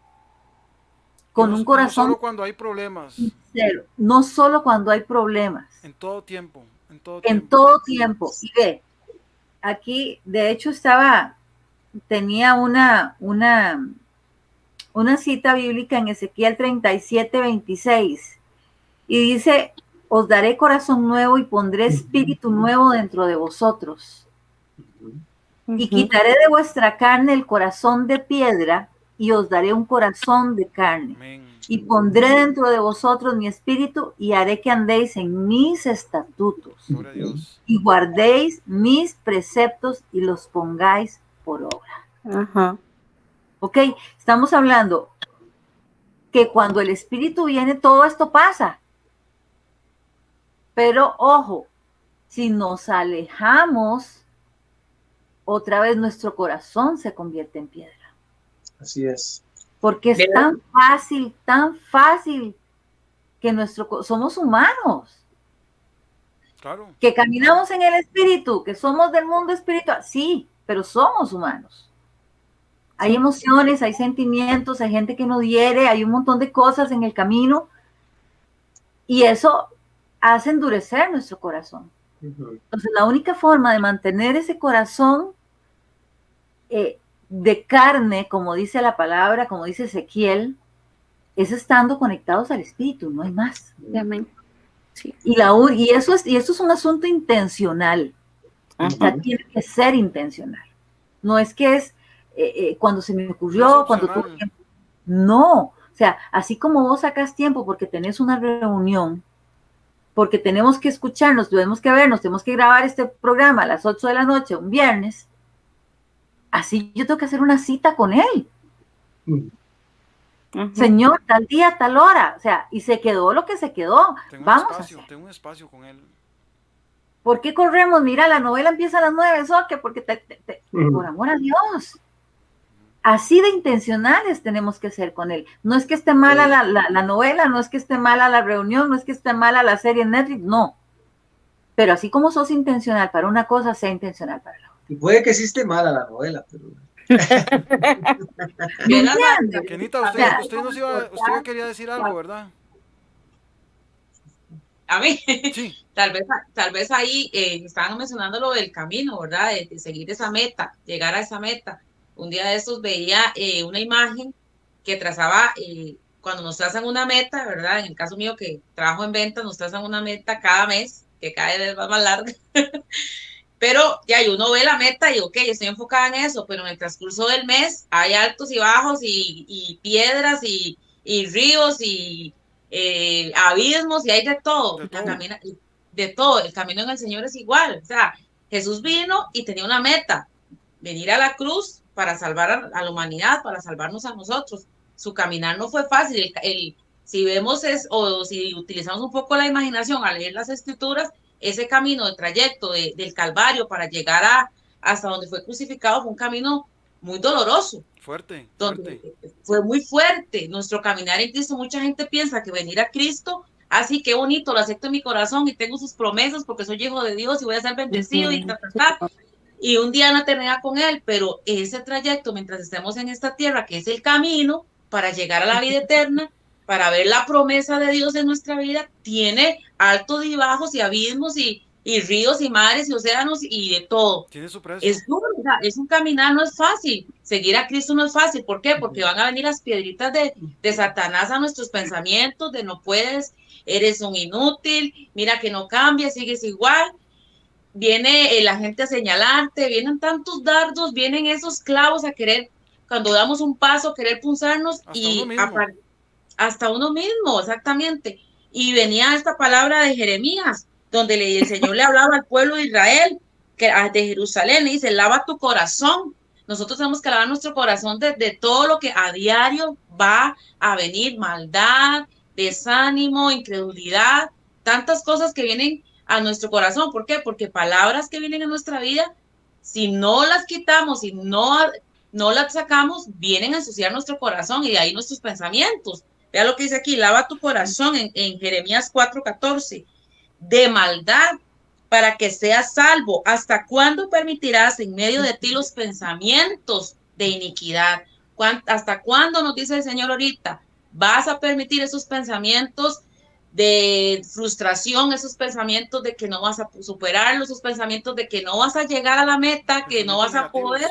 Con un corazón no solo cuando hay problemas, sincero, no solo cuando hay problemas, en todo tiempo, en todo en tiempo. todo tiempo. Y ve, aquí de hecho tenía una cita bíblica en Ezequiel 37:26 y dice, os daré corazón nuevo y pondré espíritu nuevo dentro de vosotros. Y quitaré de vuestra carne el corazón de piedra y os daré un corazón de carne. Amén. Y pondré dentro de vosotros mi espíritu y haré que andéis en mis estatutos Gloria a Dios. y guardéis mis preceptos y los pongáis por obra. Ajá. ¿Ok? Estamos hablando que cuando el espíritu viene, todo esto pasa. Pero ojo, si nos alejamos, otra vez nuestro corazón se convierte en piedra. Así es. Porque es tan fácil que somos humanos. Claro. Que caminamos en el espíritu, que somos del mundo espiritual, sí, pero somos humanos. Hay emociones, hay sentimientos, hay gente que nos hiere, hay un montón de cosas en el camino y eso hace endurecer nuestro corazón. Entonces, la única forma de mantener ese corazón de carne, como dice la palabra, como dice Ezequiel, es estando conectados al espíritu, no hay más. Amén. Sí. Y eso es un asunto intencional. O sea, tiene que ser intencional. No es que es cuando se me ocurrió, cuando tuve tiempo. No, o sea, así como vos sacas tiempo porque tenés una reunión, porque tenemos que escucharnos, tenemos que vernos, tenemos que grabar este programa a las 8 de la noche, un viernes, así yo tengo que hacer una cita con él. Señor, tal día, tal hora, o sea, y se quedó lo que se quedó. Vamos a hacer. Tengo un espacio con él. ¿Por qué corremos? Mira, la novela empieza a las 9, Soque, porque por amor a Dios. Así de intencionales tenemos que ser con él. No es que esté mala la novela, no es que esté mala la reunión, no es que esté mala la serie en Netflix, no. Pero así como sos intencional para una cosa, sea intencional para la otra. Y puede que sí esté mala la novela, pero... Kenita, usted quería decir algo, ¿verdad? A mí, Sí. tal vez ahí estaban mencionando lo del camino, ¿verdad? De seguir esa meta, llegar a esa meta. Un día de estos veía una imagen que trazaba, cuando nos trazan una meta, ¿verdad? En el caso mío que trabajo en venta, nos trazan una meta cada mes, que cada vez va más larga. Pero ya uno ve la meta y ok, estoy enfocada en eso, pero en el transcurso del mes hay altos y bajos y piedras y ríos y abismos y hay de todo. De todo. El camino en el Señor es igual. O sea, Jesús vino y tenía una meta, venir a la cruz para salvar a la humanidad, para salvarnos a nosotros. Su caminar no fue fácil. Si vemos o si utilizamos un poco la imaginación al leer las escrituras, ese camino de trayecto del Calvario para llegar hasta donde fue crucificado fue un camino muy doloroso. Fuerte. Fue muy fuerte. Nuestro caminar en Cristo, mucha gente piensa que venir a Cristo, así que bonito, lo acepto en mi corazón y tengo sus promesas porque soy hijo de Dios y voy a ser bendecido y un día en la eternidad con Él, pero ese trayecto mientras estemos en esta tierra, que es el camino para llegar a la vida eterna, para ver la promesa de Dios en nuestra vida, tiene altos y bajos y abismos y ríos y mares y océanos y de todo. Tiene su precio. Es duro, es un caminar, no es fácil. Seguir a Cristo no es fácil. ¿Por qué? Porque van a venir las piedritas de Satanás a nuestros pensamientos, de no puedes, eres un inútil, mira que no cambias, sigues igual. Viene la gente a señalarte, vienen tantos dardos, vienen esos clavos a querer, cuando damos un paso, querer punzarnos hasta uno mismo, exactamente. Y venía esta palabra de Jeremías, donde el Señor le hablaba al pueblo de Israel, de Jerusalén, le dice, lava tu corazón. Nosotros tenemos que lavar nuestro corazón de todo lo que a diario va a venir, maldad, desánimo, incredulidad, tantas cosas que vienen a nuestro corazón. ¿Por qué? Porque palabras que vienen a nuestra vida, si no las quitamos, si no las sacamos, vienen a ensuciar nuestro corazón y de ahí nuestros pensamientos. Vea lo que dice aquí, lava tu corazón en Jeremías 4:14, de maldad para que seas salvo. ¿Hasta cuándo permitirás en medio de ti los pensamientos de iniquidad? ¿Hasta cuándo, nos dice el Señor ahorita, vas a permitir esos pensamientos de frustración, esos pensamientos de que no vas a superarlo, esos pensamientos de que no vas a llegar a la meta, que no vas a poder?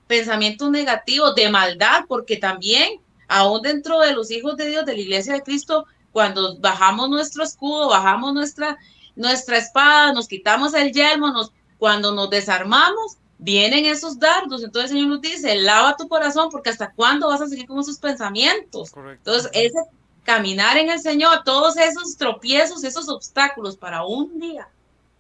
Pensamientos negativos, de maldad, porque también aún dentro de los hijos de Dios, de la iglesia de Cristo, cuando bajamos nuestro escudo, bajamos nuestra espada, nos quitamos el yelmo, cuando nos desarmamos, vienen esos dardos. Entonces el Señor nos dice, lava tu corazón, porque hasta cuándo vas a seguir con esos pensamientos. Correcto. Entonces ese caminar en el Señor, todos esos tropiezos, esos obstáculos para un día,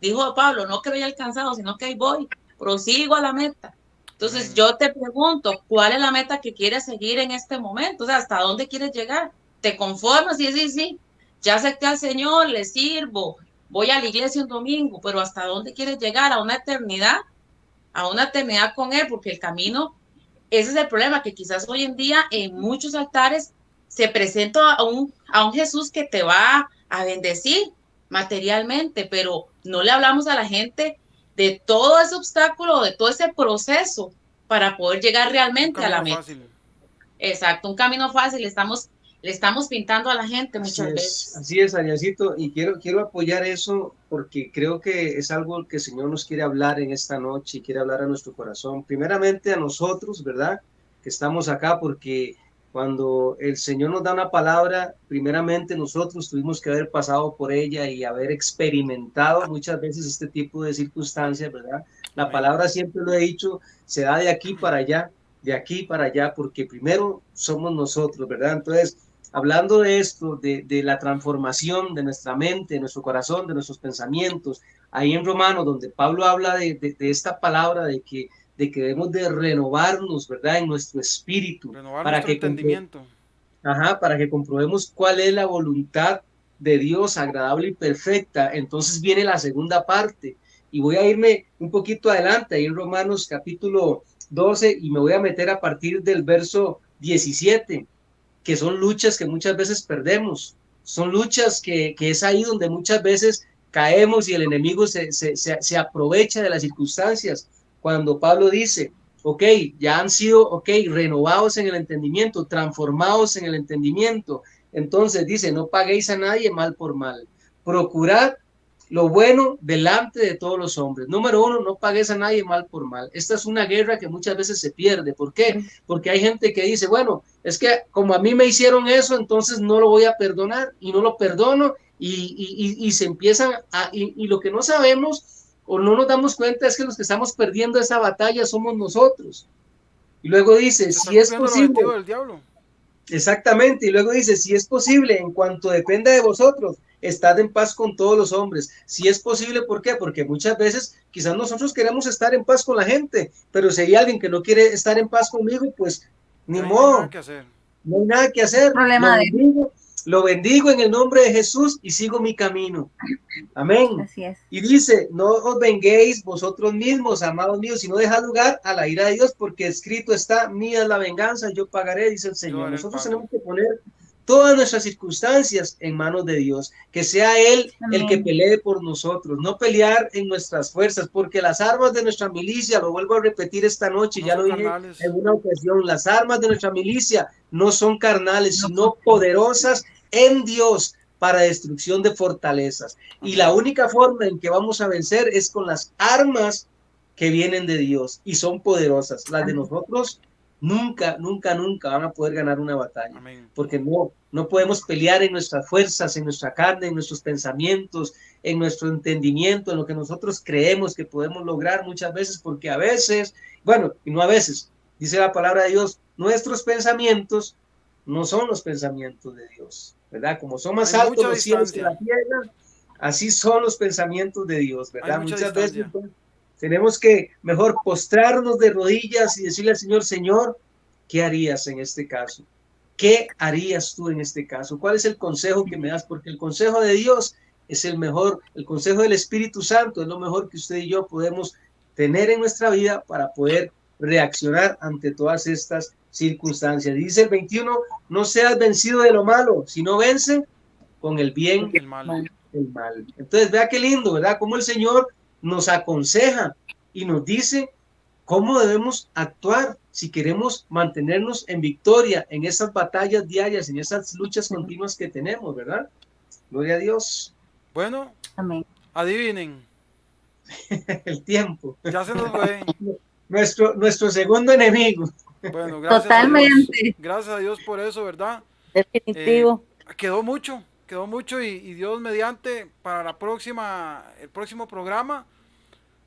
dijo Pablo, no que voy alcanzado, sino que ahí voy, prosigo a la meta. Entonces yo te pregunto, ¿cuál es la meta que quieres seguir en este momento? O sea, ¿hasta dónde quieres llegar? ¿Te conformas y decís, sí, ya acepté al Señor, le sirvo, voy a la iglesia un domingo, pero ¿hasta dónde quieres llegar? ¿A una eternidad? A una eternidad con Él, porque el camino, ese es el problema, que quizás hoy en día en muchos altares se presenta a un Jesús que te va a bendecir materialmente, pero no le hablamos a la gente de todo ese obstáculo, de todo ese proceso para poder llegar realmente a la meta. Fácil. Exacto, un camino fácil, le estamos pintando a la gente muchas veces. Así es, Ariancito, y quiero apoyar eso porque creo que es algo que el Señor nos quiere hablar en esta noche y quiere hablar a nuestro corazón. Primeramente a nosotros, ¿verdad? Que estamos acá porque cuando el Señor nos da una palabra, primeramente nosotros tuvimos que haber pasado por ella y haber experimentado muchas veces este tipo de circunstancias, ¿verdad? La palabra, siempre lo he dicho, se da de aquí para allá, porque primero somos nosotros, ¿verdad? Entonces, hablando de esto, de la transformación de nuestra mente, de nuestro corazón, de nuestros pensamientos, ahí en Romanos, donde Pablo habla de esta palabra de que debemos de renovarnos, ¿verdad? En nuestro espíritu. Renovar nuestro entendimiento. Ajá, para que comprobemos cuál es la voluntad de Dios agradable y perfecta. Entonces viene la segunda parte y voy a irme un poquito adelante, ahí en Romanos capítulo 12 y me voy a meter a partir del verso 17, que son luchas que muchas veces perdemos, son luchas que es ahí donde muchas veces caemos y el enemigo se aprovecha de las circunstancias. Cuando Pablo dice, ok, ya han sido, ok, renovados en el entendimiento, transformados en el entendimiento. Entonces dice, no paguéis a nadie mal por mal. Procurad lo bueno delante de todos los hombres. Número uno, no pagues a nadie mal por mal. Esta es una guerra que muchas veces se pierde. ¿Por qué? Porque hay gente que dice, bueno, es que como a mí me hicieron eso, entonces no lo voy a perdonar y no lo perdono y se empiezan y lo que no sabemos o no nos damos cuenta es que los que estamos perdiendo esa batalla somos nosotros. Y luego dice, Se está si es cumpliendo el posible, objetivo del diablo. exactamente, y luego dice, si es posible, en cuanto dependa de vosotros, estad en paz con todos los hombres. Si es posible, ¿por qué? Porque muchas veces quizás nosotros queremos estar en paz con la gente, pero si hay alguien que no quiere estar en paz conmigo, pues Y ni ahí no hay nada modo, que hacer. no hay nada que Es hacer. problema de Lo bendigo en el nombre de Jesús y sigo mi camino. Amén. así es. Y dice, no os venguéis vosotros mismos, amados míos, sino dejad lugar a la ira de Dios, porque escrito está, mía es la venganza, yo pagaré, dice el Yo Señor. daré el Nosotros pago. tenemos que poner todas nuestras circunstancias en manos de Dios, que sea Él el que Amén. pelee por nosotros, no pelear en nuestras fuerzas, porque las armas de nuestra milicia, lo vuelvo a repetir esta noche, No ya son lo dije carnales. en una ocasión, las armas de nuestra milicia no son carnales, No, sino poderosas en Dios para destrucción de fortalezas. Y la Amén. única forma en que vamos a vencer es con las armas que vienen de Dios y son poderosas. Las de amén. nosotros nunca, nunca, nunca van a poder ganar una batalla, Amén. porque no podemos pelear en nuestras fuerzas, en nuestra carne, en nuestros pensamientos, en nuestro entendimiento, en lo que nosotros creemos que podemos lograr muchas veces, porque a veces, bueno, y no a veces, dice la palabra de Dios, nuestros pensamientos no son los pensamientos de Dios, ¿verdad? Como son Hay más altos mucha los cielos que distancia. la tierra, así son los pensamientos de Dios, Hay ¿verdad? mucha Muchas veces distancia. pues, tenemos que mejor postrarnos de rodillas y decirle al Señor, Señor, ¿qué harías en este caso? ¿Qué harías tú en este caso? ¿Cuál es el consejo que me das? Porque el consejo de Dios es el mejor, el consejo del Espíritu Santo es lo mejor que usted y yo podemos tener en nuestra vida para poder reaccionar ante todas estas circunstancias. Dice el 21, no seas vencido de lo malo, sino vence con el bien El mal. el mal. Entonces, vea qué lindo, ¿verdad? Cómo el Señor nos aconseja y nos dice cómo debemos actuar si queremos mantenernos en victoria en esas batallas diarias, en esas luchas continuas que tenemos, ¿verdad? Gloria a Dios. Bueno, Amén. adivinen. El tiempo. Ya se nos fue. Nuestro segundo enemigo. Bueno, gracias a Dios. Totalmente. Gracias a Dios por eso, ¿verdad? Eh, Definitivo. quedó mucho y Dios mediante para la próxima, el próximo programa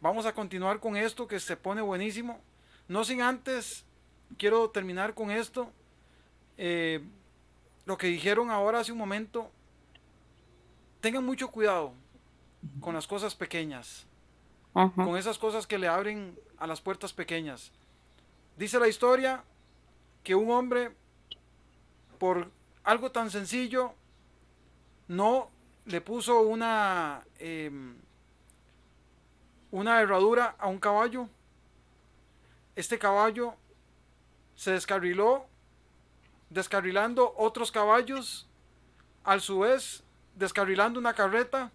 vamos a continuar con esto que se pone buenísimo. No sin antes, quiero terminar con esto. Eh, lo que dijeron ahora hace un momento, tengan mucho cuidado con las cosas pequeñas, Ajá. con esas cosas que le abren a las puertas pequeñas. Dice la historia que un hombre, por algo tan sencillo, no le puso una herradura a un caballo. Este caballo se descarriló, descarrilando otros caballos, a su vez descarrilando una carreta.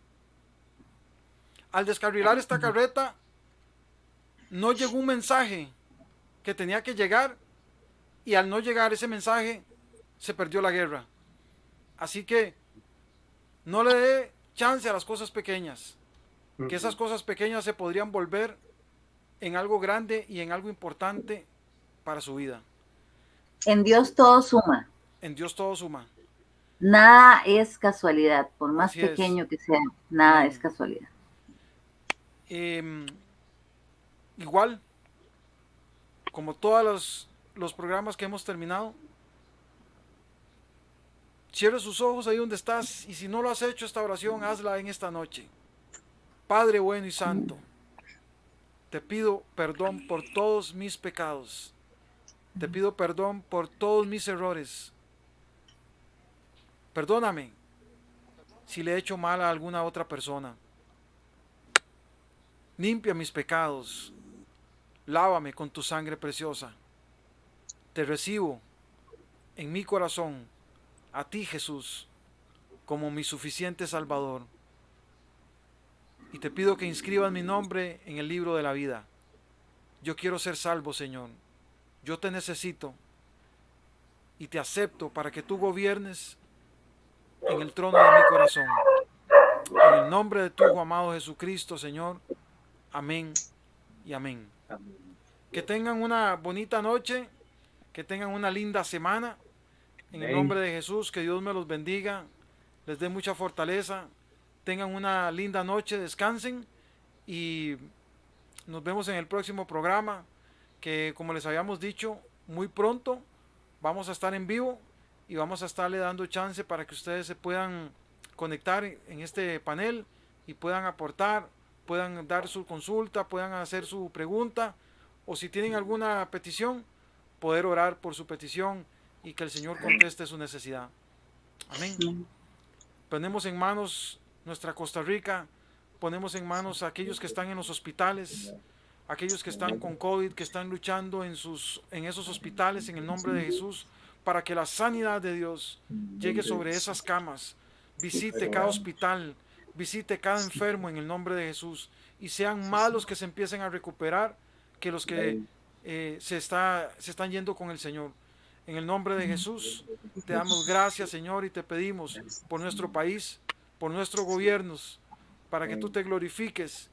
Al descarrilar esta carreta, no llegó un mensaje que tenía que llegar, y al no llegar ese mensaje, se perdió la guerra. Así que no le dé chance a las cosas pequeñas, que esas cosas pequeñas se podrían volver en algo grande y en algo importante para su vida. En Dios todo suma. En Dios todo suma. Nada es casualidad, por más Así es. pequeño que sea, nada Amén. es casualidad. Igual, como todos los programas que hemos terminado, cierre sus ojos ahí donde estás, y si no lo has hecho esta oración, hazla en esta noche. Padre bueno y santo, te pido perdón por todos mis pecados. Te pido perdón por todos mis errores. Perdóname si le he hecho mal a alguna otra persona. Limpia mis pecados. Lávame con tu sangre preciosa. Te recibo en mi corazón, a ti, Jesús, como mi suficiente Salvador. Y te pido que inscribas mi nombre en el libro de la vida. Yo quiero ser salvo, Señor. Yo te necesito y te acepto para que tú gobiernes en el trono de mi corazón. En el nombre de tu Hijo amado Jesucristo, Señor. Amén y amén. Que tengan una bonita noche, que tengan una linda semana. En el nombre de Jesús, que Dios me los bendiga, les dé mucha fortaleza, tengan una linda noche, descansen y nos vemos en el próximo programa, que como les habíamos dicho, muy pronto vamos a estar en vivo y vamos a estarle dando chance para que ustedes se puedan conectar en este panel y puedan aportar, puedan dar su consulta, puedan hacer su pregunta, o si tienen alguna petición, poder orar por su petición y que el Señor conteste su necesidad. Amén. Ponemos en manos nuestra Costa Rica, ponemos en manos a aquellos que están en los hospitales, aquellos que están con COVID, que están luchando en esos hospitales, en el nombre de Jesús, para que la sanidad de Dios llegue sobre esas camas, visite cada hospital, visite cada enfermo en el nombre de Jesús, y sean más los que se empiecen a recuperar que los que se están yendo con el Señor. En el nombre de Jesús, te damos gracias, Señor, y te pedimos por nuestro país, por nuestros gobiernos, para que tú te glorifiques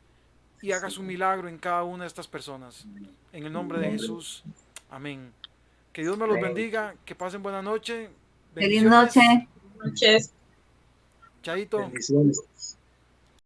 y hagas un milagro en cada una de estas personas. En el nombre de Jesús, amén. Que Dios me los bendiga, que pasen buena noche. Feliz noche. Noches. Chaito. Bendiciones.